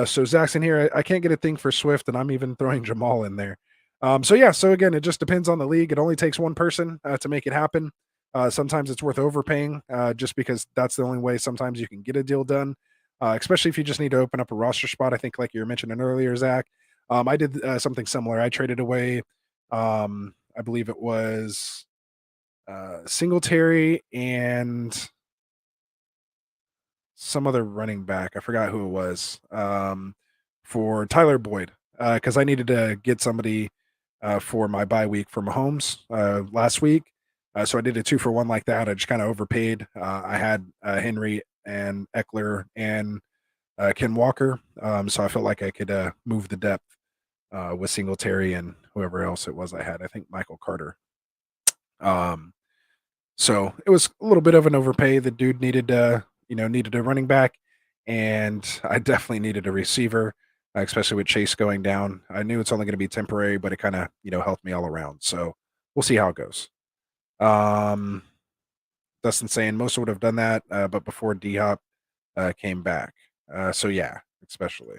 So Zach's in here. I can't get a thing for Swift, and I'm even throwing Jamal in there. So yeah. So again, it just depends on the league. It only takes one person to make it happen. Sometimes it's worth overpaying, just because that's the only way. Sometimes you can get a deal done, especially if you just need to open up a roster spot. I think, like you were mentioning earlier, Zach. I did something similar. I traded away. I believe it was Singletary and some other running back. I forgot who it was, for Tyler Boyd, because I needed to get somebody for my bye week for Mahomes last week. So I did a 2-for-1 like that. I just kind of overpaid. I had Henry and Eckler and Ken Walker. So I felt like I could move the depth with Singletary and whoever else it was I had. I think Michael Carter. So it was a little bit of an overpay. The dude needed needed a running back, and I definitely needed a receiver, especially with Chase going down. I knew it's only going to be temporary, but it kind of helped me all around. So we'll see how it goes. Um, Dustin saying most would have done that, but before D Hop came back. So yeah, especially.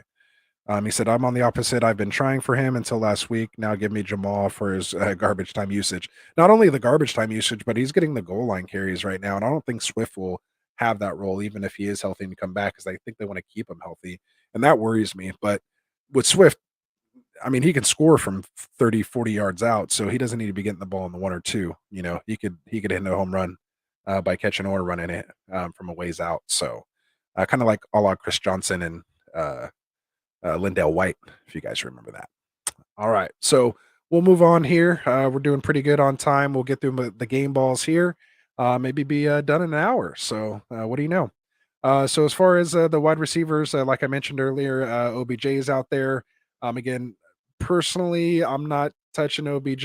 He said, I'm on the opposite. I've been trying for him until last week. Now give me Jamal for his garbage time usage. Not only the garbage time usage, but he's getting the goal line carries right now. And I don't think Swift will have that role, even if he is healthy and come back, because I think they want to keep him healthy. And that worries me. But with Swift, I mean, he can score from 30, 40 yards out. So he doesn't need to be getting the ball in the 1 or 2. He could hit a home run by catching or running it from a ways out. So kind of like a la Chris Johnson and Lindell White, if you guys remember that. All right, so we'll move on here. We're doing pretty good on time. We'll get through the game balls here. Maybe be done in an hour. So what do you know? So as far as the wide receivers, like I mentioned earlier, OBJ is out there. Again, personally, I'm not touching OBJ.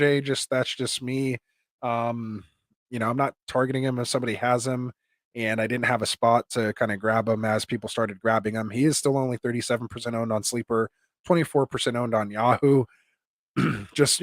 That's just me. Um, I'm not targeting him if somebody has him, and I didn't have a spot to kind of grab him as people started grabbing him. He is still only 37% owned on Sleeper, 24% owned on Yahoo. Just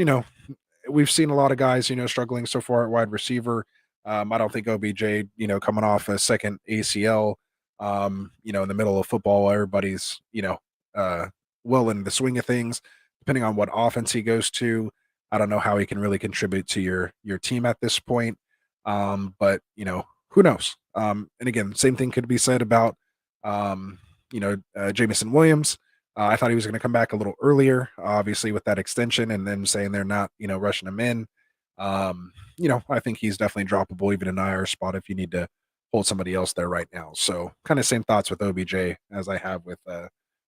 we've seen a lot of guys struggling so far at wide receiver. I don't think OBJ, coming off a second ACL, in the middle of football, everybody's well in the swing of things. Depending on what offense he goes to, I don't know how he can really contribute to your team at this point. But who knows? And again, same thing could be said about Jameson Williams. I thought he was going to come back a little earlier, obviously with that extension, and then saying they're not, rushing him in. I think he's definitely droppable, even an IR spot if you need to hold somebody else there right now. So kind of same thoughts with OBJ as I have with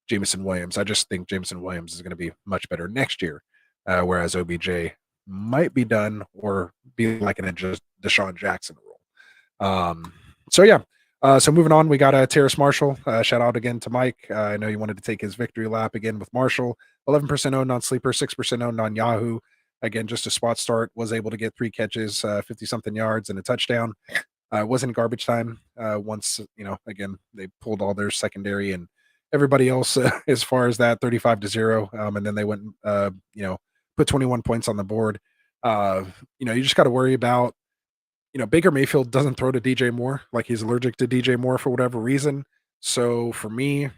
Jameson Williams. I just think Jameson Williams is going to be much better next year, whereas OBJ might be done or be like in a Deshaun Jackson role. So yeah. So moving on, we got Terrace Marshall. Shout out again to Mike. I know you wanted to take his victory lap again with Marshall. 11% owned on Sleeper, 6% owned on Yahoo. Again, just a spot start. Was able to get 3 catches, 50-something yards, and a touchdown. Wasn't garbage time. Once again they pulled all their secondary and everybody else as far as that 35-0, and then they went put 21 points on the board. You just got to worry about. Baker Mayfield doesn't throw to DJ Moore, like he's allergic to DJ Moore for whatever reason. So for me,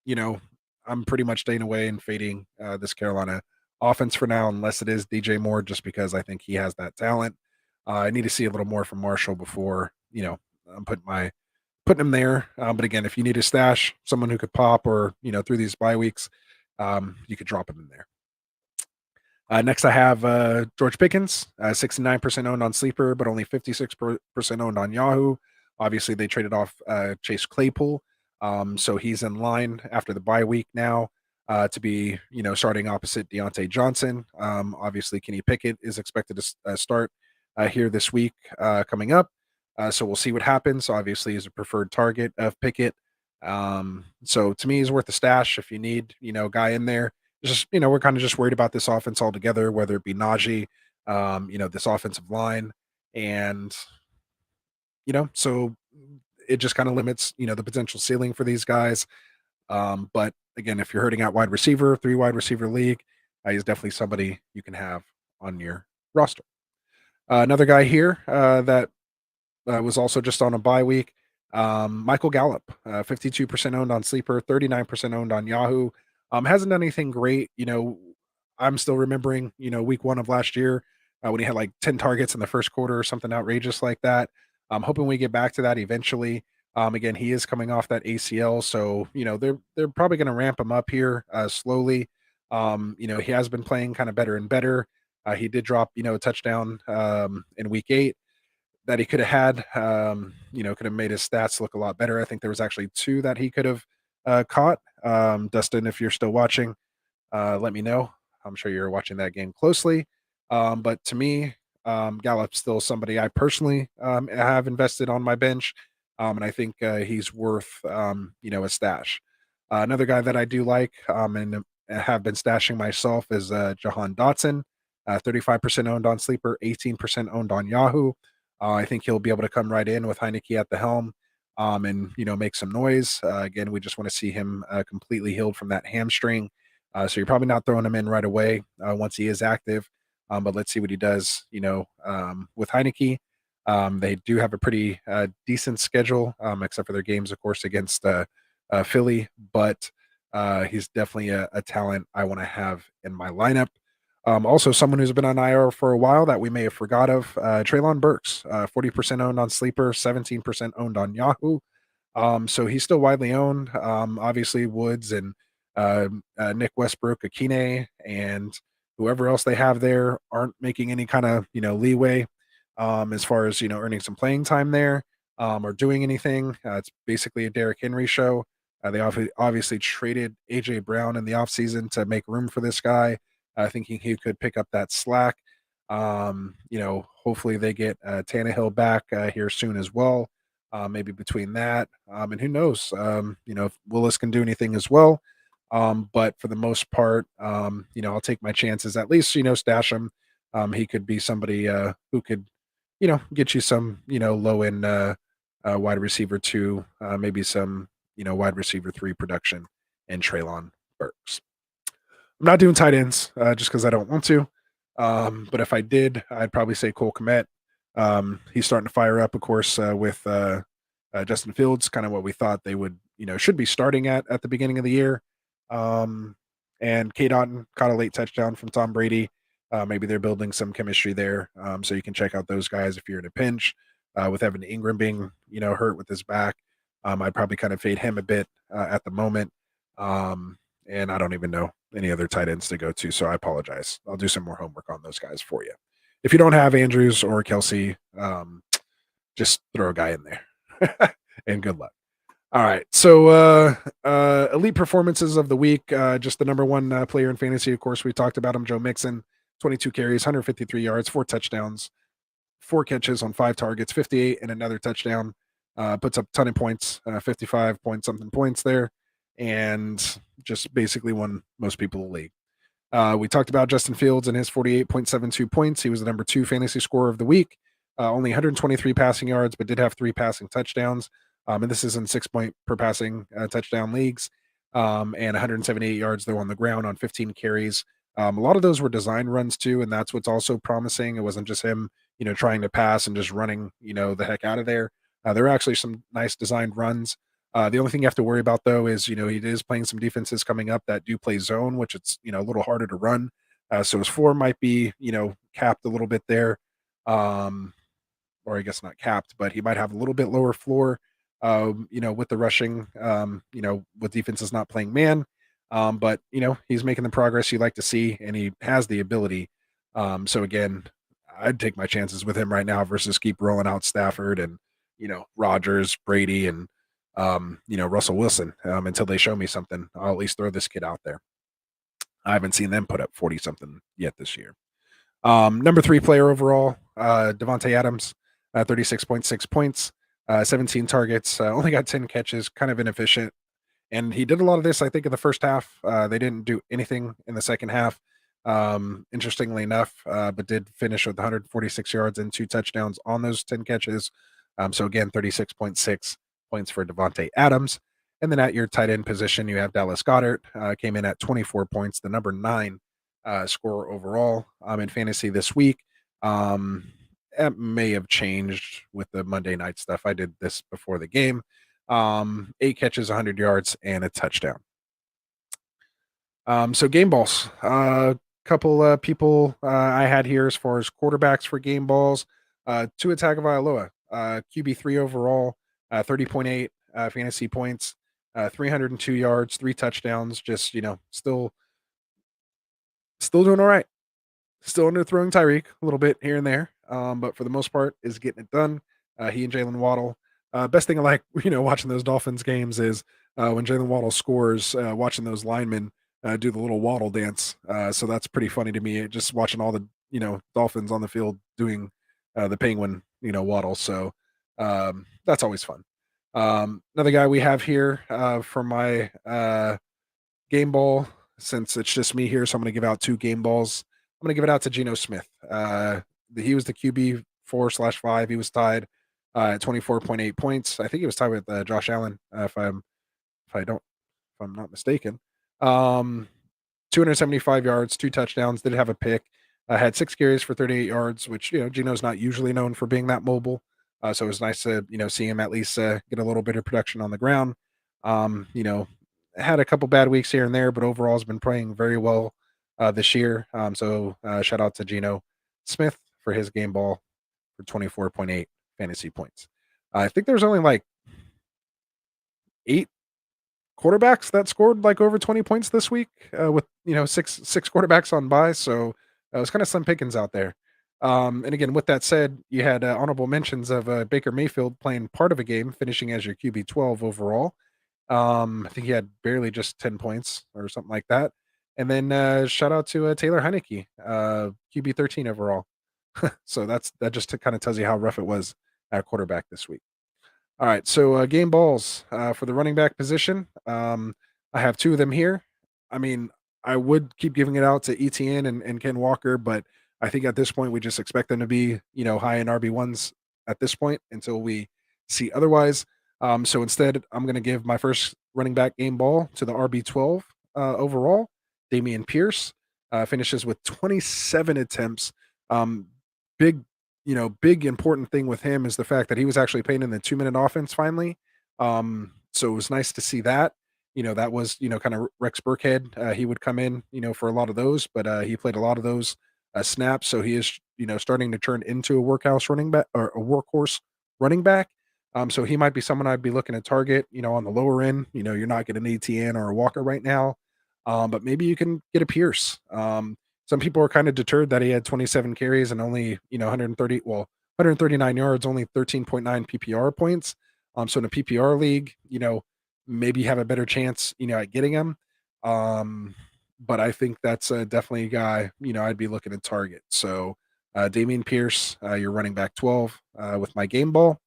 I'm pretty much staying away and fading this Carolina offense for now, unless it is DJ Moore, just because I think he has that talent. I need to see a little more from Marshall before, I'm putting him there. But again, if you need a stash, someone who could pop or, through these bye weeks, you could drop him in there. Next, I have George Pickens, 69% owned on Sleeper, but only 56% owned on Yahoo. Obviously, they traded off Chase Claypool, so he's in line after the bye week now to be, starting opposite Deontay Johnson. Obviously, Kenny Pickett is expected to start here this week coming up, so we'll see what happens. Obviously, he's a preferred target of Pickett, so to me, he's worth a stash if you need, guy in there. Just we're kind of just worried about this offense altogether, whether it be Najee, this offensive line, And, so it just kind of limits, the potential ceiling for these guys. But again, if you're hurting out wide receiver, 3 wide receiver league, he's definitely somebody you can have on your roster. Another guy here that was also just on a bye week. Michael Gallup, 52% owned on Sleeper, 39% owned on Yahoo. Hasn't done anything great. I'm still remembering, week 1 of last year when he had like 10 targets in the first quarter or something outrageous like that. I'm hoping we get back to that eventually. Again, he is coming off that ACL, so they're probably going to ramp him up here slowly. He has been playing kind of better and better. He did drop, a touchdown in week 8 that he could have had. Could have made his stats look a lot better. I think there was actually 2 that he could have caught. Dustin, if you're still watching, let me know. I'm sure you're watching that game closely. But to me, Gallup's still somebody I personally have invested on my bench. And I think he's worth, a stash. Another guy that I do like and have been stashing myself is Jahan Dotson, 35% owned on Sleeper, 18% owned on Yahoo. I think he'll be able to come right in with Heineke at the helm and, make some noise. Again, we just want to see him completely healed from that hamstring. So you're probably not throwing him in right away once he is active. But let's see what he does, with Heineke. They do have a pretty decent schedule, except for their games, of course, against Philly. But he's definitely a talent I want to have in my lineup. Also, someone who's been on IR for a while that we may have forgot of, Treylon Burks, 40% owned on Sleeper, 17% owned on Yahoo. So he's still widely owned. Obviously, Woods and Nick Westbrook, Akine, and whoever else they have there aren't making any kind of leeway as far as earning some playing time there or doing anything. It's basically a Derrick Henry show. They obviously traded AJ Brown in the offseason to make room for this guy, thinking he could pick up that slack. Hopefully they get Tannehill back here soon as well. Maybe between that, and who knows, if Willis can do anything as well. But for the most part, I'll take my chances, at least, stash him. He could be somebody who could, get you some, low end wide receiver 2, maybe some, wide receiver 3 production in Treylon Burks. I'm not doing tight ends just because I don't want to. But if I did, I'd probably say Cole Kmet. He's starting to fire up, of course, with Justin Fields, kind of what we thought they would, should be starting at the beginning of the year. And K. Dotton caught a late touchdown from Tom Brady. Maybe they're building some chemistry there. So you can check out those guys if you're in a pinch. With Evan Ingram being, hurt with his back, I'd probably kind of fade him a bit at the moment. And I don't even know any other tight ends to go to, so I apologize. I'll do some more homework on those guys for you. If you don't have Andrews or Kelsey, just throw a guy in there. And good luck. All right. So elite performances of the week. Just the number 1 player in fantasy, of course, we talked about him, Joe Mixon, 22 carries, 153 yards, 4 touchdowns, 4 catches on 5 targets, 58 and another touchdown. Puts up a ton of points, 55 point something points there, and just basically won most people in the league. We talked about Justin Fields and his 48.72 points. He was the number 2 fantasy scorer of the week. Only 123 passing yards, but did have 3 passing touchdowns. And this is in 6-point per passing touchdown leagues. And 178 yards though on the ground on 15 carries. A lot of those were design runs too, and that's what's also promising. It wasn't just him, trying to pass and just running, the heck out of there. There are actually some nice designed runs. The only thing you have to worry about though is, he is playing some defenses coming up that do play zone, which it's, a little harder to run. So his floor might be, capped a little bit there. Or I guess not capped, but he might have a little bit lower floor, with the rushing, with defenses not playing man. But, he's making the progress you like to see, and he has the ability. So again, I'd take my chances with him right now versus keep rolling out Stafford and, Rodgers, Brady, and, Russell Wilson until they show me something. I'll at least throw this kid out there. I haven't seen them put up 40 something yet this year. Number 3 player overall, Devontae Adams, 36.6 points, 17 targets, only got 10 catches, kind of inefficient. And he did a lot of this, I think, in the first half. They didn't do anything in the second half. interestingly enough, but did finish with 146 yards and 2 touchdowns on those 10 catches. So again, 36.6 points for Devontae Adams. And then at your tight end position, you have Dallas Goedert, came in at 24 points, the number 9 scorer overall in fantasy this week. It may have changed with the Monday night stuff. I did this before the game. 8 catches, 100 yards, and a touchdown. So game balls. Couple people I had here as far as quarterbacks for game balls. Tua Tagovailoa, QB3 overall, 30.8 fantasy points, 302 yards, 3 touchdowns. Just still doing all right. Still underthrowing Tyreek a little bit here and there, but for the most part, is getting it done. He and Jalen Waddle. Best thing I like, watching those Dolphins games is when Jalen Waddle scores, watching those linemen do the little Waddle dance. So that's pretty funny to me. Just watching all the Dolphins on the field doing the Penguin Waddle. So that's always fun. Another guy we have here for my game ball, since it's just me here, so I'm going to give out 2 game balls. I'm going to give it out to Geno Smith. He was the QB 4/5. He was tied at 24.8 points. I think he was tied with Josh Allen, if I'm not mistaken. 275 yards, 2 touchdowns. Did have a pick. Had 6 carries for 38 yards, which Geno's not usually known for being that mobile. So it was nice to see him at least get a little bit of production on the ground. Had a couple bad weeks here and there, but overall has been playing very well this year. So shout out to Geno Smith for his game ball for 24.8 fantasy points. I think there's only like 8 quarterbacks that scored like over 20 points this week with six quarterbacks on bye. So it was kind of slim pickings out there. And again, with that said, you had honorable mentions of Baker Mayfield playing part of a game, finishing as your QB 12 overall. I think he had barely just 10 points or something like that. And then shout out to Taylor Heineke, QB 13 overall. So that just kind of tells you how rough it was at quarterback this week. All right, so game balls for the running back position. I have 2 of them here. I mean, I would keep giving it out to ETN and Ken Walker, but I think at this point we just expect them to be high in RB1s at this point until we see otherwise. So instead, I'm going to give my first running back game ball to the RB12 overall. Dameon Pierce finishes with 27 attempts. Big important thing with him is the fact that he was actually playing in the 2-minute offense finally. So it was nice to see that. That was, kind of Rex Burkhead. He would come in, for a lot of those, but he played a lot of those snaps. So he is, starting to turn into a workhorse running back or a workhorse running back. So he might be someone I'd be looking to target, on the lower end. You're not getting an ATN or a Walker right now. But maybe you can get a Pierce. Some people are kind of deterred that he had 27 carries and only, 139 yards, only 13.9 PPR points. So in a PPR league, maybe you have a better chance, at getting him. But I think that's definitely a guy, I'd be looking to target. So Dameon Pierce, you're running back 12 with my game ball.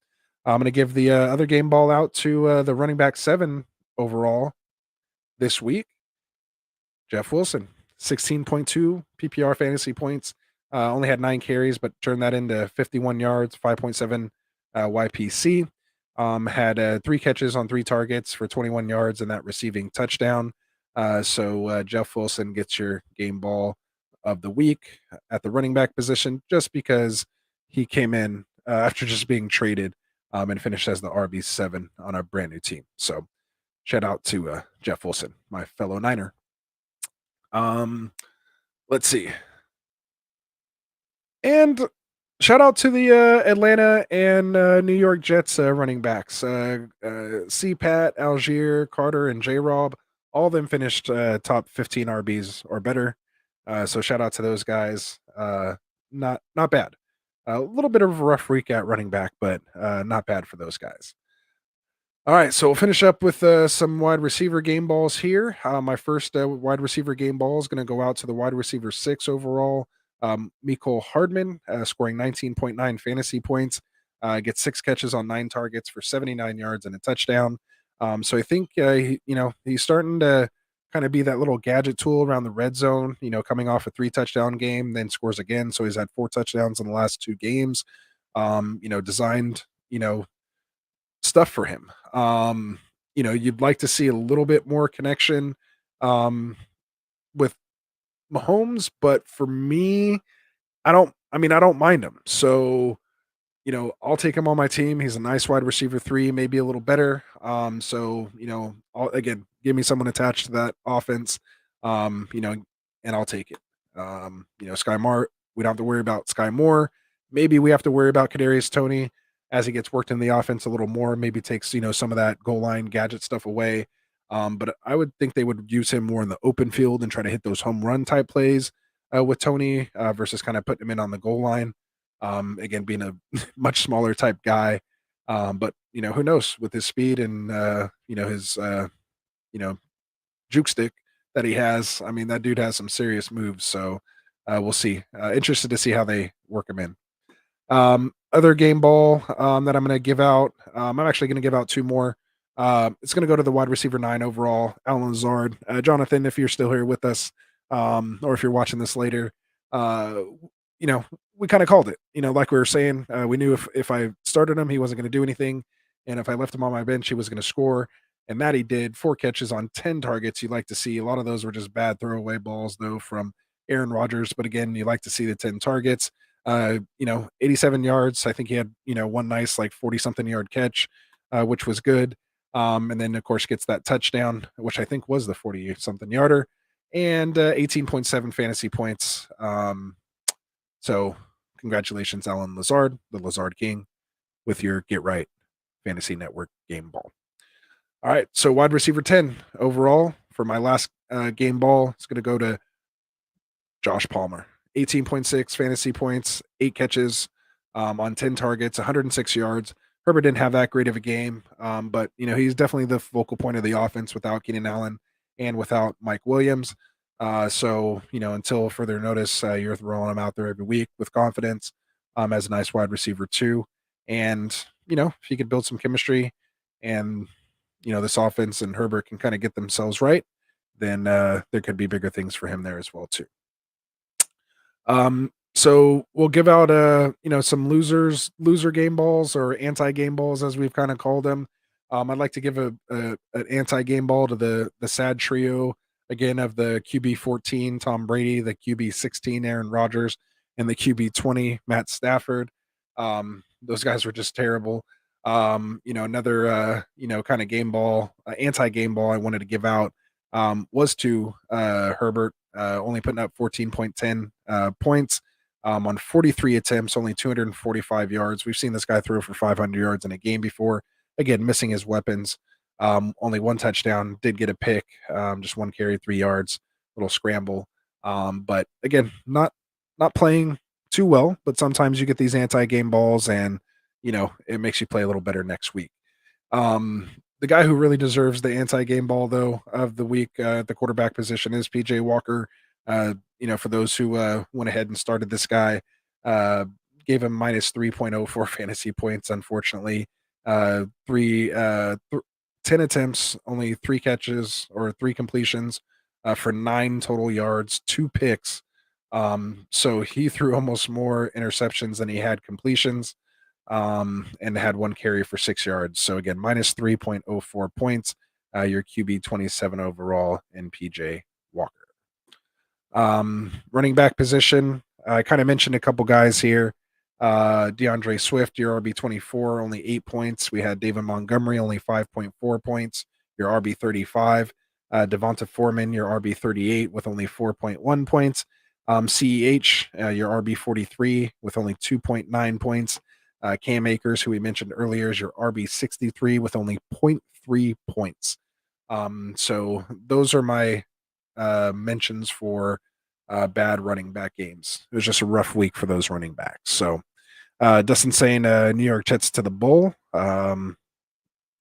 I'm going to give the other game ball out to the running back 7 overall this week. Jeff Wilson, 16.2 PPR fantasy points. Only had 9 carries, but turned that into 51 yards, 5.7 YPC. Had 3 catches on 3 targets for 21 yards and that receiving touchdown. So Jeff Wilson gets your game ball of the week at the running back position just because he came in after just being traded and finished as the RB7 on a brand new team. So shout out to Jeff Wilson, my fellow Niner. Let's see. And shout out to the Atlanta and New York Jets running backs. C-Pat, Algier, Carter, and J-Rob. All of them finished top 15 RBs or better. So shout out to those guys. Not bad. A little bit of a rough week at running back, but not bad for those guys. All right, so we'll finish up with some wide receiver game balls here. My first wide receiver game ball is going to go out to the wide receiver 6 overall, Mecole Hardman, scoring 19.9 fantasy points, gets 6 catches on 9 targets for 79 yards and a touchdown. So I think he's starting to kind of be that little gadget tool around the red zone, coming off a 3 touchdown game, then scores again. So he's had 4 touchdowns in the last 2 games. Designed, stuff for him. You'd like to see a little bit more connection um, with Mahomes, but for me, I don't mind him. So, I'll take him on my team. He's a nice wide receiver 3, maybe a little better. Again, give me someone attached to that offense, um, you know, and I'll take it. Sky Moore, we don't have to worry about Sky Moore. Maybe we have to worry about Kadarius Toney as he gets worked in the offense a little more. Maybe takes some of that goal line gadget stuff away. But I would think they would use him more in the open field and try to hit those home run type plays with Tony versus kind of putting him in on the goal line. Again, being a much smaller type guy. But who knows with his speed and his you know juke stick that he has. I mean, that dude has some serious moves. So we'll see. Interested to see how they work him in. Other game ball that I'm going to give out. I'm actually going to give out 2 more. It's going to go to the wide receiver 9 overall, Alan Lazard. Jonathan, if you're still here with us, or if you're watching this later, uh, you know, we kind of called it. Like we were saying, we knew if I started him, he wasn't going to do anything, and if I left him on my bench, he was going to score. And that he did. 4 catches on 10 targets. You like to see a lot of those were just bad throwaway balls though from Aaron Rodgers. But again, you like to see the 10 targets. 87 yards. I think he had one nice like 40-something yard catch, which was good. And then of course gets that touchdown, which I think was the 40-something yarder, and 18.7 fantasy points. So congratulations, Alan Lazard, the Lazard King, with your Get Right Fantasy Network game ball. All right, so wide receiver 10 overall for my last game ball. It's going to go to Josh Palmer. 18.6 fantasy points, 8 catches on 10 targets, 106 yards. Herbert didn't have that great of a game, but he's definitely the focal point of the offense without Keenan Allen and without Mike Williams. So until further notice, you're throwing him out there every week with confidence as a nice wide receiver 2. And if he could build some chemistry, and this offense and Herbert can kind of get themselves right, then there could be bigger things for him there as well too. So we'll give out some loser game balls, or anti game balls as we've kind of called them. I'd like to give an anti game ball to the sad trio again of the QB 14 Tom Brady, the QB 16 Aaron Rodgers, and the QB 20 Matt Stafford. Those guys were just terrible. Another kind of game ball, anti game ball I wanted to give out was to Herbert, only putting up 14.10 points on 43 attempts, only 245 yards. We've seen this guy throw for 500 yards in a game before. Again, missing his weapons. Only 1 touchdown, did get a pick, just 1 carry, 3 yards, little scramble. But again, not playing too well, but sometimes you get these anti-game balls and, it makes you play a little better next week. The guy who really deserves the anti-game ball, though, of the week at the quarterback position is PJ Walker. For those who went ahead and started this guy, gave him minus 3.04 fantasy points, unfortunately. 10 attempts, only 3 catches or 3 completions for 9 total yards, 2 picks. So he threw almost more interceptions than he had completions, and had 1 carry for 6 yards. So again, minus 3.04 points. Your QB 27 overall in PJ Walker. Running back position, I kind of mentioned a couple guys here. DeAndre Swift, your RB 24, only 8 points. We had David Montgomery, only 5.4 points. Your RB 35. Devonta Foreman, your RB 38, with only 4.1 points. CEH, your RB 43, with only 2.9 points. Cam Akers, who we mentioned earlier, is your RB 63 with only 0.3 points. So those are my mentions for bad running back games. It was just a rough week for those running backs. So Dustin saying New York Jets to the Bull. Yeah,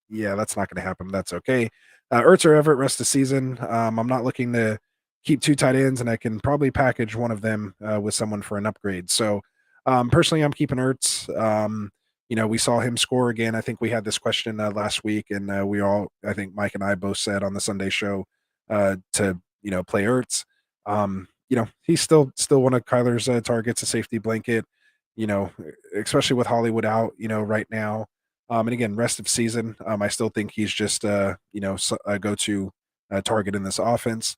that's not going to happen. That's okay. Ertz or Everett rest of the season. I'm not looking to keep 2 tight ends, and I can probably package one of them with someone for an upgrade. So personally, I'm keeping Ertz. We saw him score again. I think we had this question last week, and I think Mike and I both said on the Sunday show to play Ertz. He's still one of Kyler's targets, a safety blanket. You know, especially with Hollywood out, right now. And again, rest of season, I still think he's just a go-to target in this offense.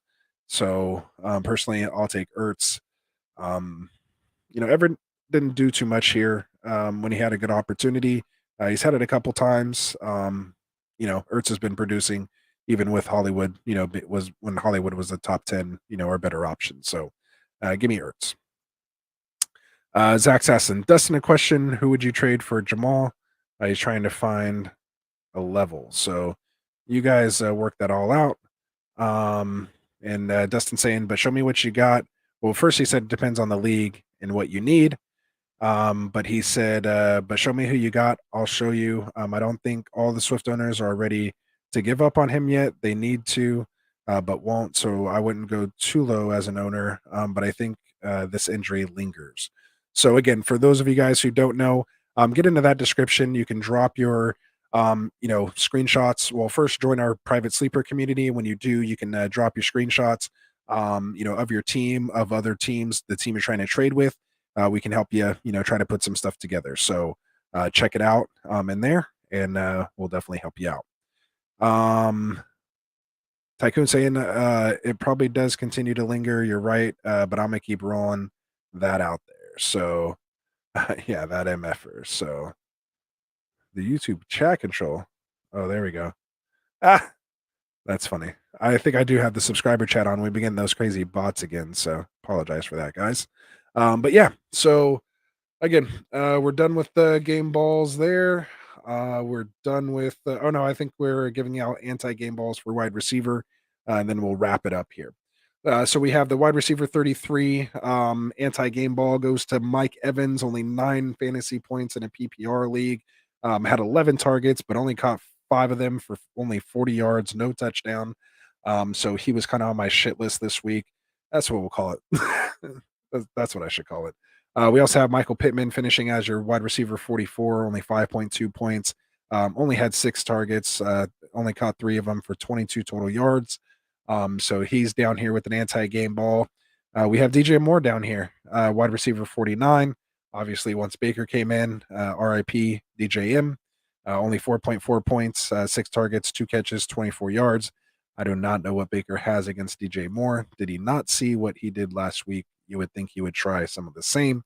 So personally, I'll take Ertz. Um, Everett didn't do too much here when he had a good opportunity. He's had it a couple times. Ertz has been producing even with Hollywood. Was when Hollywood was the top 10, or better option. So, give me Ertz. Zach Sasson, Dustin, a question: who would you trade for Jamal? He's trying to find a level. So, you guys work that all out. And Dustin saying, but show me what you got. Well, first he said it depends on the league and what you need. But he said, but show me who you got. I'll show you. I don't think all the Swift owners are ready to give up on him yet. They need to, but won't. So I wouldn't go too low as an owner. But I think this injury lingers. So again, for those of you guys who don't know, get into that description. You can drop your screenshots. Well, first join our private sleeper community. When you do, you can drop your screenshots, of your team, of other teams, the team you're trying to trade with. We can help you, try to put some stuff together. So check it out in there, and we'll definitely help you out. Tycoon saying it probably does continue to linger. You're right, but I'm gonna keep rolling that out there. So yeah, that MFer. So the YouTube chat control. Oh, there we go. Ah, that's funny. I think I do have the subscriber chat on. We begin those crazy bots again. So apologize for that, guys. But yeah, so again, we're done with the game balls there. We're done with. Oh no, I think we're giving out anti-game balls for wide receiver, and then we'll wrap it up here. So we have the wide receiver 33 anti-game ball goes to Mike Evans, only 9 fantasy points in a PPR league. Had 11 targets, but only caught 5 of them for only 40 yards, no touchdown. So he was kind of on my shit list this week. That's what we'll call it. That's what I should call it. We also have Michael Pittman finishing as your wide receiver 44, only 5.2 points. Only had 6 targets, only caught 3 of them for 22 total yards. So he's down here with an anti-game ball. We have DJ Moore down here, wide receiver 49. Obviously, once Baker came in, RIP DJM, only 4.4 points, 6 targets, 2 catches, 24 yards. I do not know what Baker has against DJ Moore. Did he not see what he did last week? You would think he would try some of the same.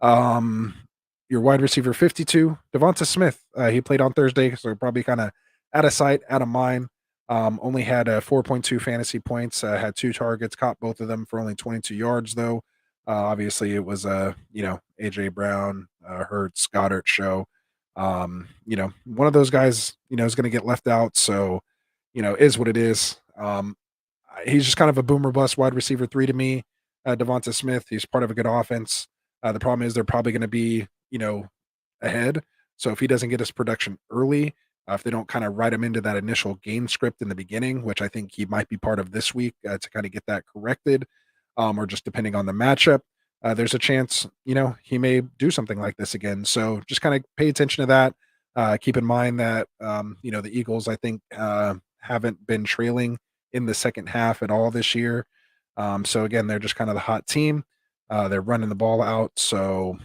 Your wide receiver 52, Devonta Smith. He played on Thursday, so probably kind of out of sight, out of mind. Only had 4.2 fantasy points, had 2 targets, caught both of them for only 22 yards, though. Obviously, it was a AJ Brown, Hurts, Goddard show. One of those guys, is going to get left out. So, is what it is. He's just kind of a boomer bust wide receiver 3 to me. Devonta Smith, he's part of a good offense. The problem is they're probably going to be, ahead. So if he doesn't get his production early, if they don't kind of write him into that initial game script in the beginning, which I think he might be part of this week to kind of get that corrected, or just depending on the matchup, there's a chance, he may do something like this again. So just kind of pay attention to that. Keep in mind that, the Eagles, I think, haven't been trailing in the second half at all this year. So again, they're just kind of the hot team. They're running the ball out. So,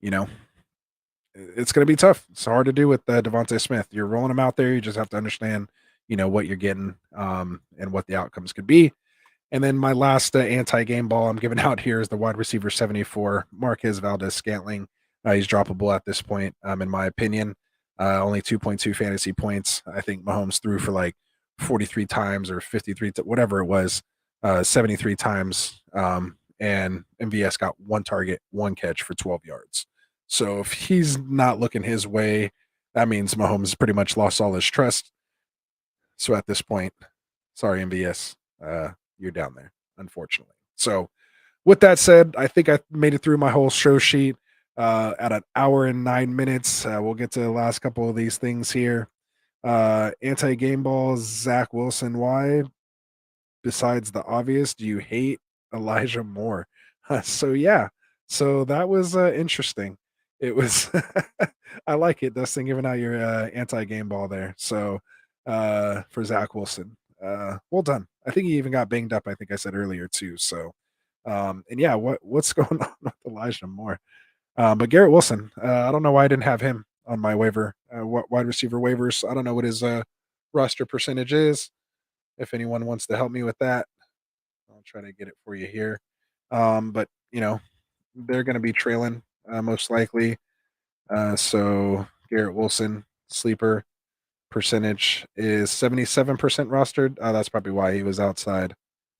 it's going to be tough. It's hard to do with Devonta Smith. You're rolling him out there. You just have to understand, what you're getting and what the outcomes could be. And then my last anti-game ball I'm giving out here is the wide receiver 74, Marquez Valdez-Scantling. He's droppable at this point, in my opinion. Only 2.2 fantasy points. I think Mahomes threw for like 43 times or 53, whatever it was, 73 times. And MVS got 1 target, 1 catch for 12 yards. So if he's not looking his way, that means Mahomes pretty much lost all his trust. So at this point, sorry, MVS, you're down there, unfortunately. So with that said, I think I made it through my whole show sheet at an hour and 9 minutes. We'll get to the last couple of these things here. Anti-game balls, Zach Wilson. Why, besides the obvious, do you hate Elijah Moore? So yeah, so that was interesting. It was I like it, Dustin, giving out your anti-game ball there. So for Zach Wilson. well done. I think he even got banged up, I think I said earlier too. So and yeah, what's going on with Elijah Moore? But Garrett Wilson, I don't know why I didn't have him on my waiver. What wide receiver waivers? I don't know what his roster percentage is. If anyone wants to help me with that, I'll try to get it for you here. But they're going to be trailing most likely. So Garrett Wilson sleeper percentage is 77% rostered. That's probably why he was outside.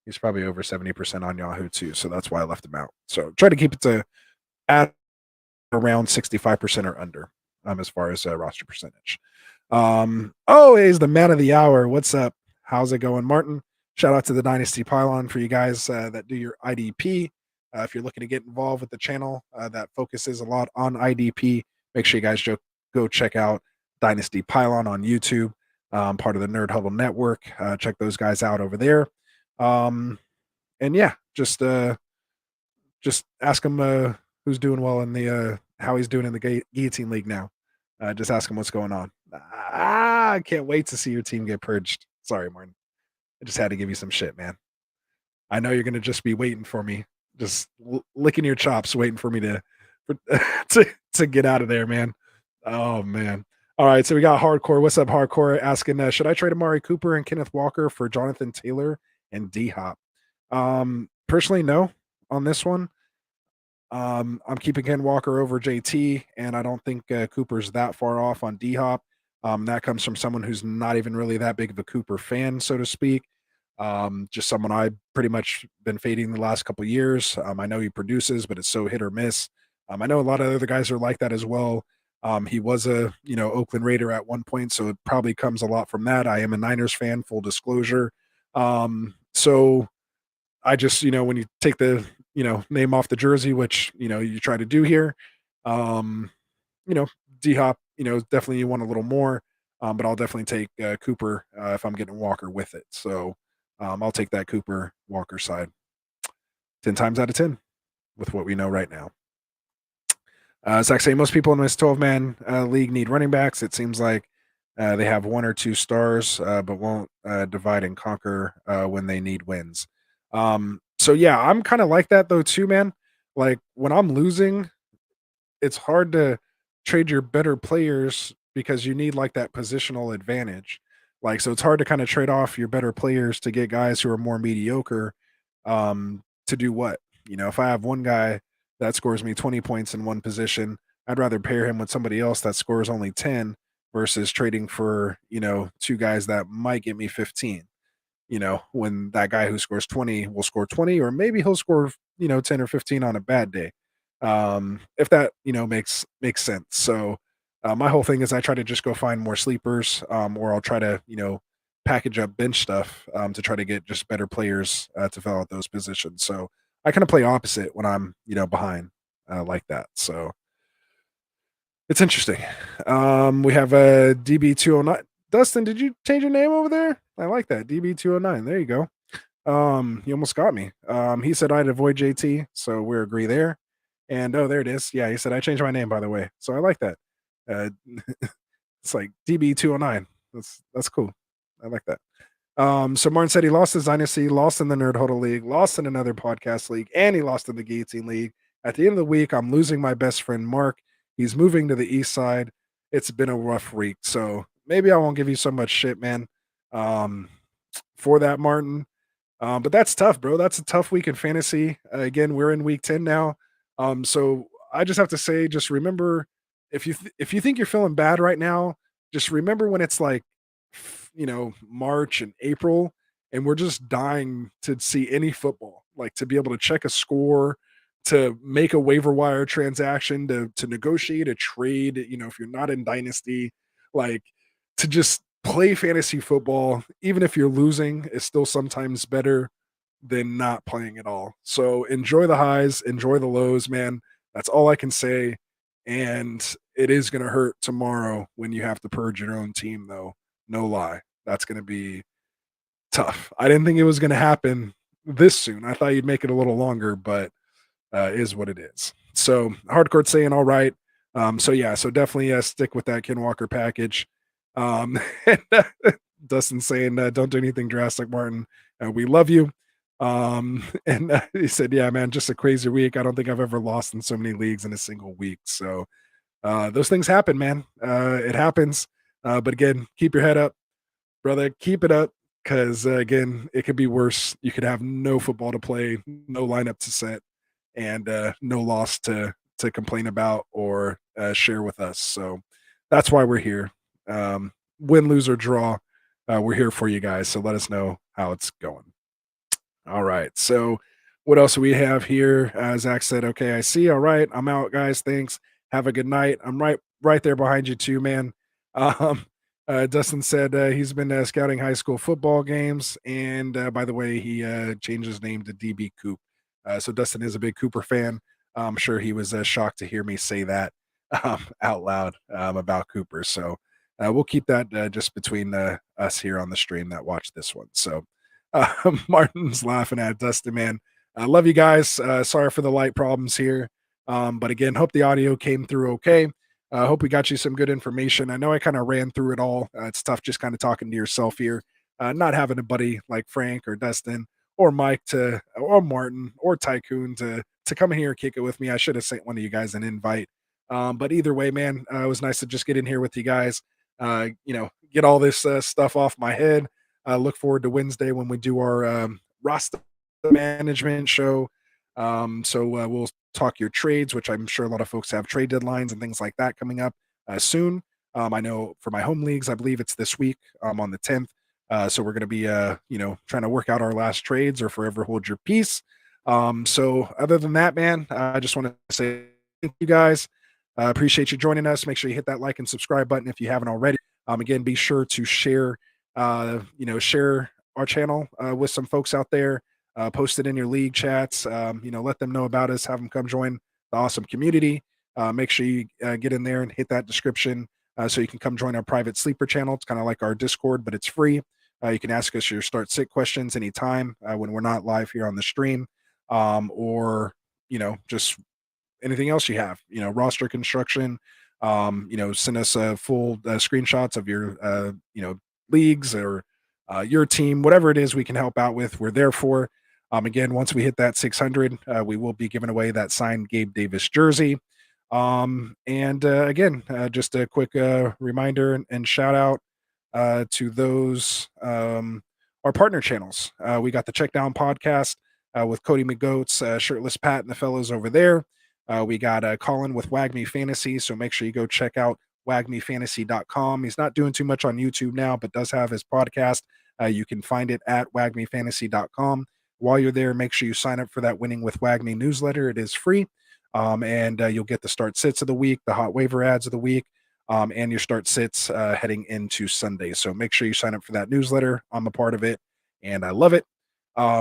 He's probably over 70% on Yahoo too, so that's why I left him out. So try to keep it to at around 65% or under as far as roster percentage. He's the man of the hour. What's up? How's it going, Martin? Shout out to the Dynasty Pylon for you guys that do your IDP. If you're looking to get involved with the channel that focuses a lot on IDP, make sure you guys go check out Dynasty Pylon on YouTube, part of the Nerd Huddle Network. Check those guys out over there. And yeah, just ask him who's doing well in the how he's doing in the Guillotine League now. Just ask him what's going on. I can't wait to see your team get purged. Sorry, Martin. I just had to give you some shit, man. I know you're gonna just be waiting for me, just licking your chops, waiting for me to get out of there, man. Oh man. All right, so we got Hardcore. What's up, Hardcore? Asking, should I trade Amari Cooper and Kenneth Walker for Jonathan Taylor and D Hop? Personally, no. On this one, I'm keeping Ken Walker over JT, and I don't think Cooper's that far off on D Hop. That comes from someone who's not even really that big of a Cooper fan, so to speak. Just someone I've pretty much been fading the last couple years. I know he produces, but it's so hit or miss. I know a lot of other guys are like that as well. He was a Oakland Raider at one point, so it probably comes a lot from that. I am a Niners fan, full disclosure. So I just when you take the name off the jersey, which you try to do here, D Hop, definitely you want a little more, but I'll definitely take Cooper if I'm getting Walker with it. So I'll take that Cooper Walker side 10 times out of 10 with what we know right now. Zach saying most people in this 12-man league need running backs. It seems like they have one or two stars, but won't divide and conquer when they need wins. So yeah, I'm kind of like that though too, man. Like when I'm losing, it's hard to trade your better players because you need like that positional advantage. Like, so it's hard to kind of trade off your better players to get guys who are more mediocre to do what? If I have one guy that scores me 20 points in one position, I'd rather pair him with somebody else that scores only 10 versus trading for, two guys that might get me 15. When that guy who scores 20 will score 20, or maybe he'll score, 10 or 15 on a bad day. If that, makes sense. So my whole thing is I try to just go find more sleepers, or I'll try to, package up bench stuff to try to get just better players to fill out those positions. So I kind of play opposite when I'm, behind like that. So it's interesting. We have a DB209. Dustin, did you change your name over there? I like that. DB209. There you go. You almost got me. He said I'd avoid JT, so we agree there. And there it is. Yeah, he said I changed my name, by the way. So I like that. It's like DB209. That's cool. I like that. So Martin said he lost his dynasty, lost in the Nerd Huddle League, lost in another podcast league, and he lost in the Guillotine League. At the end of the week, I'm losing my best friend Mark. He's moving to the east side. It's been a rough week, so maybe I won't give you so much shit, man. For that, Martin. But that's tough, bro. That's a tough week in fantasy. Again, we're in week 10 now. So I just have to say, just remember, if you think you're feeling bad right now, just remember when it's like, March and April, and we're just dying to see any football, like to be able to check a score, to make a waiver wire transaction, to negotiate a trade, if you're not in dynasty, like to just play fantasy football, even if you're losing, is still sometimes better than not playing at all. So enjoy the highs, enjoy the lows, man. That's all I can say. And it is going to hurt tomorrow when you have to purge your own team, though. No lie. That's going to be tough. I didn't think it was going to happen this soon. I thought you'd make it a little longer, but is what it is. So Hardcore saying all right. So definitely stick with that Ken Walker package. And Dustin saying, "Don't do anything drastic, Martin. We love you." And he said, "Yeah, man, just a crazy week. I don't think I've ever lost in so many leagues in a single week." So those things happen, man. It happens. But again, keep your head up, brother. Keep it up, because again, it could be worse. You could have no football to play, no lineup to set, and no loss to complain about or share with us. So that's why we're here. Win, lose, or draw, we're here for you guys. So let us know how it's going. All right. So what else do we have here? Zach said, "Okay, I see. All right, I'm out, guys. Thanks. Have a good night. I'm right there behind you too, man." Um, Dustin said he's been scouting high school football games, and by the way, he changed his name to DB Coop. So Dustin is a big Cooper fan. I'm sure he was shocked to hear me say that out loud about Cooper. So we'll keep that just between us here on the stream that watch this one. So Martin's laughing at Dustin, man. I love you guys. Sorry for the light problems here. But again, hope the audio came through okay. Hope we got you some good information. I know I kind of ran through it all. It's tough just kind of talking to yourself here, not having a buddy like Frank or Dustin or Mike or Martin or Tycoon to come in here and kick it with me. I should have sent one of you guys an invite. But either way, man, it was nice to just get in here with you guys. Get all this stuff off my head. Look forward to Wednesday when we do our roster management show. So we'll talk your trades, which I'm sure a lot of folks have trade deadlines and things like that coming up soon. I know for my home leagues, I believe it's this week on the 10th. So we're going to be, trying to work out our last trades or forever hold your peace. So other than that, man, I just want to say thank you guys. Appreciate you joining us. Make sure you hit that like and subscribe button if you haven't already. Again, be sure to share our channel with some folks out there. Post it in your league chats. Let them know about us. Have them come join the awesome community. Make sure you get in there and hit that description so you can come join our private sleeper channel. It's kind of like our Discord, but it's free. You can ask us your start sit questions anytime when we're not live here on the stream, or just anything else you have, roster construction, send us full screenshots of your, leagues or your team, whatever it is we can help out with, we're there for. Again, once we hit that 600, we will be giving away that signed Gabe Davis jersey. And again, just a quick reminder and shout out to those, our partner channels. We got the Check Down podcast with Cody McGoats, Shirtless Pat, and the fellows over there. We got Colin with WAGMI Fantasy, so make sure you go check out wagmifantasy.com. He's not doing too much on YouTube now, but does have his podcast. You can find it at wagmifantasy.com. While you're there, make sure you sign up for that Winning with WAGMI newsletter. It is free. And you'll get the start sits of the week, the hot waiver ads of the week, and your start sits heading into Sunday. So make sure you sign up for that newsletter. I'm a part of it, and I love it.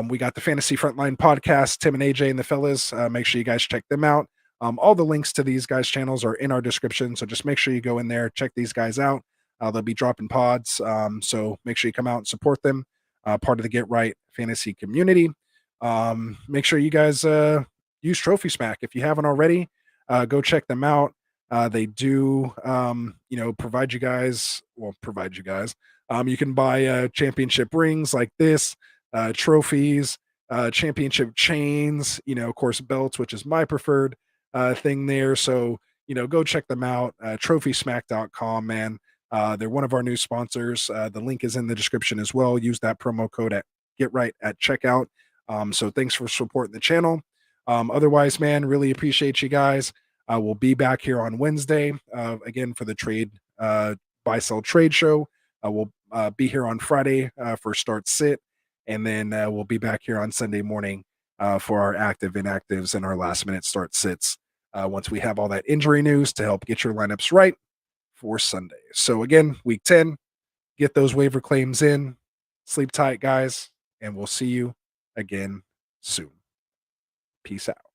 We got the Fantasy Frontline podcast, Tim and AJ and the fellas. Make sure you guys check them out. All the links to these guys' channels are in our description. So just make sure you go in there, check these guys out. They'll be dropping pods. So make sure you come out and support them. Part of the Get Right fantasy community. Make sure you guys use Trophy Smack. If you haven't already, go check them out. They do, provide you guys. You can buy championship rings like this, trophies, championship chains, of course, belts, which is my preferred thing there. So, go check them out. Trophysmack.com, man. They're one of our new sponsors. The link is in the description as well. Use that promo code at Get Right at checkout. So thanks for supporting the channel. Otherwise, man, really appreciate you guys. We'll be back here on Wednesday again for the trade buy sell trade show. We'll be here on Friday for start sit, and then we'll be back here on Sunday morning for our active inactives and our last minute start sits once we have all that injury news to help get your lineups right for Sunday. So again, week 10, get those waiver claims in. Sleep tight, guys, and we'll see you again soon. Peace out.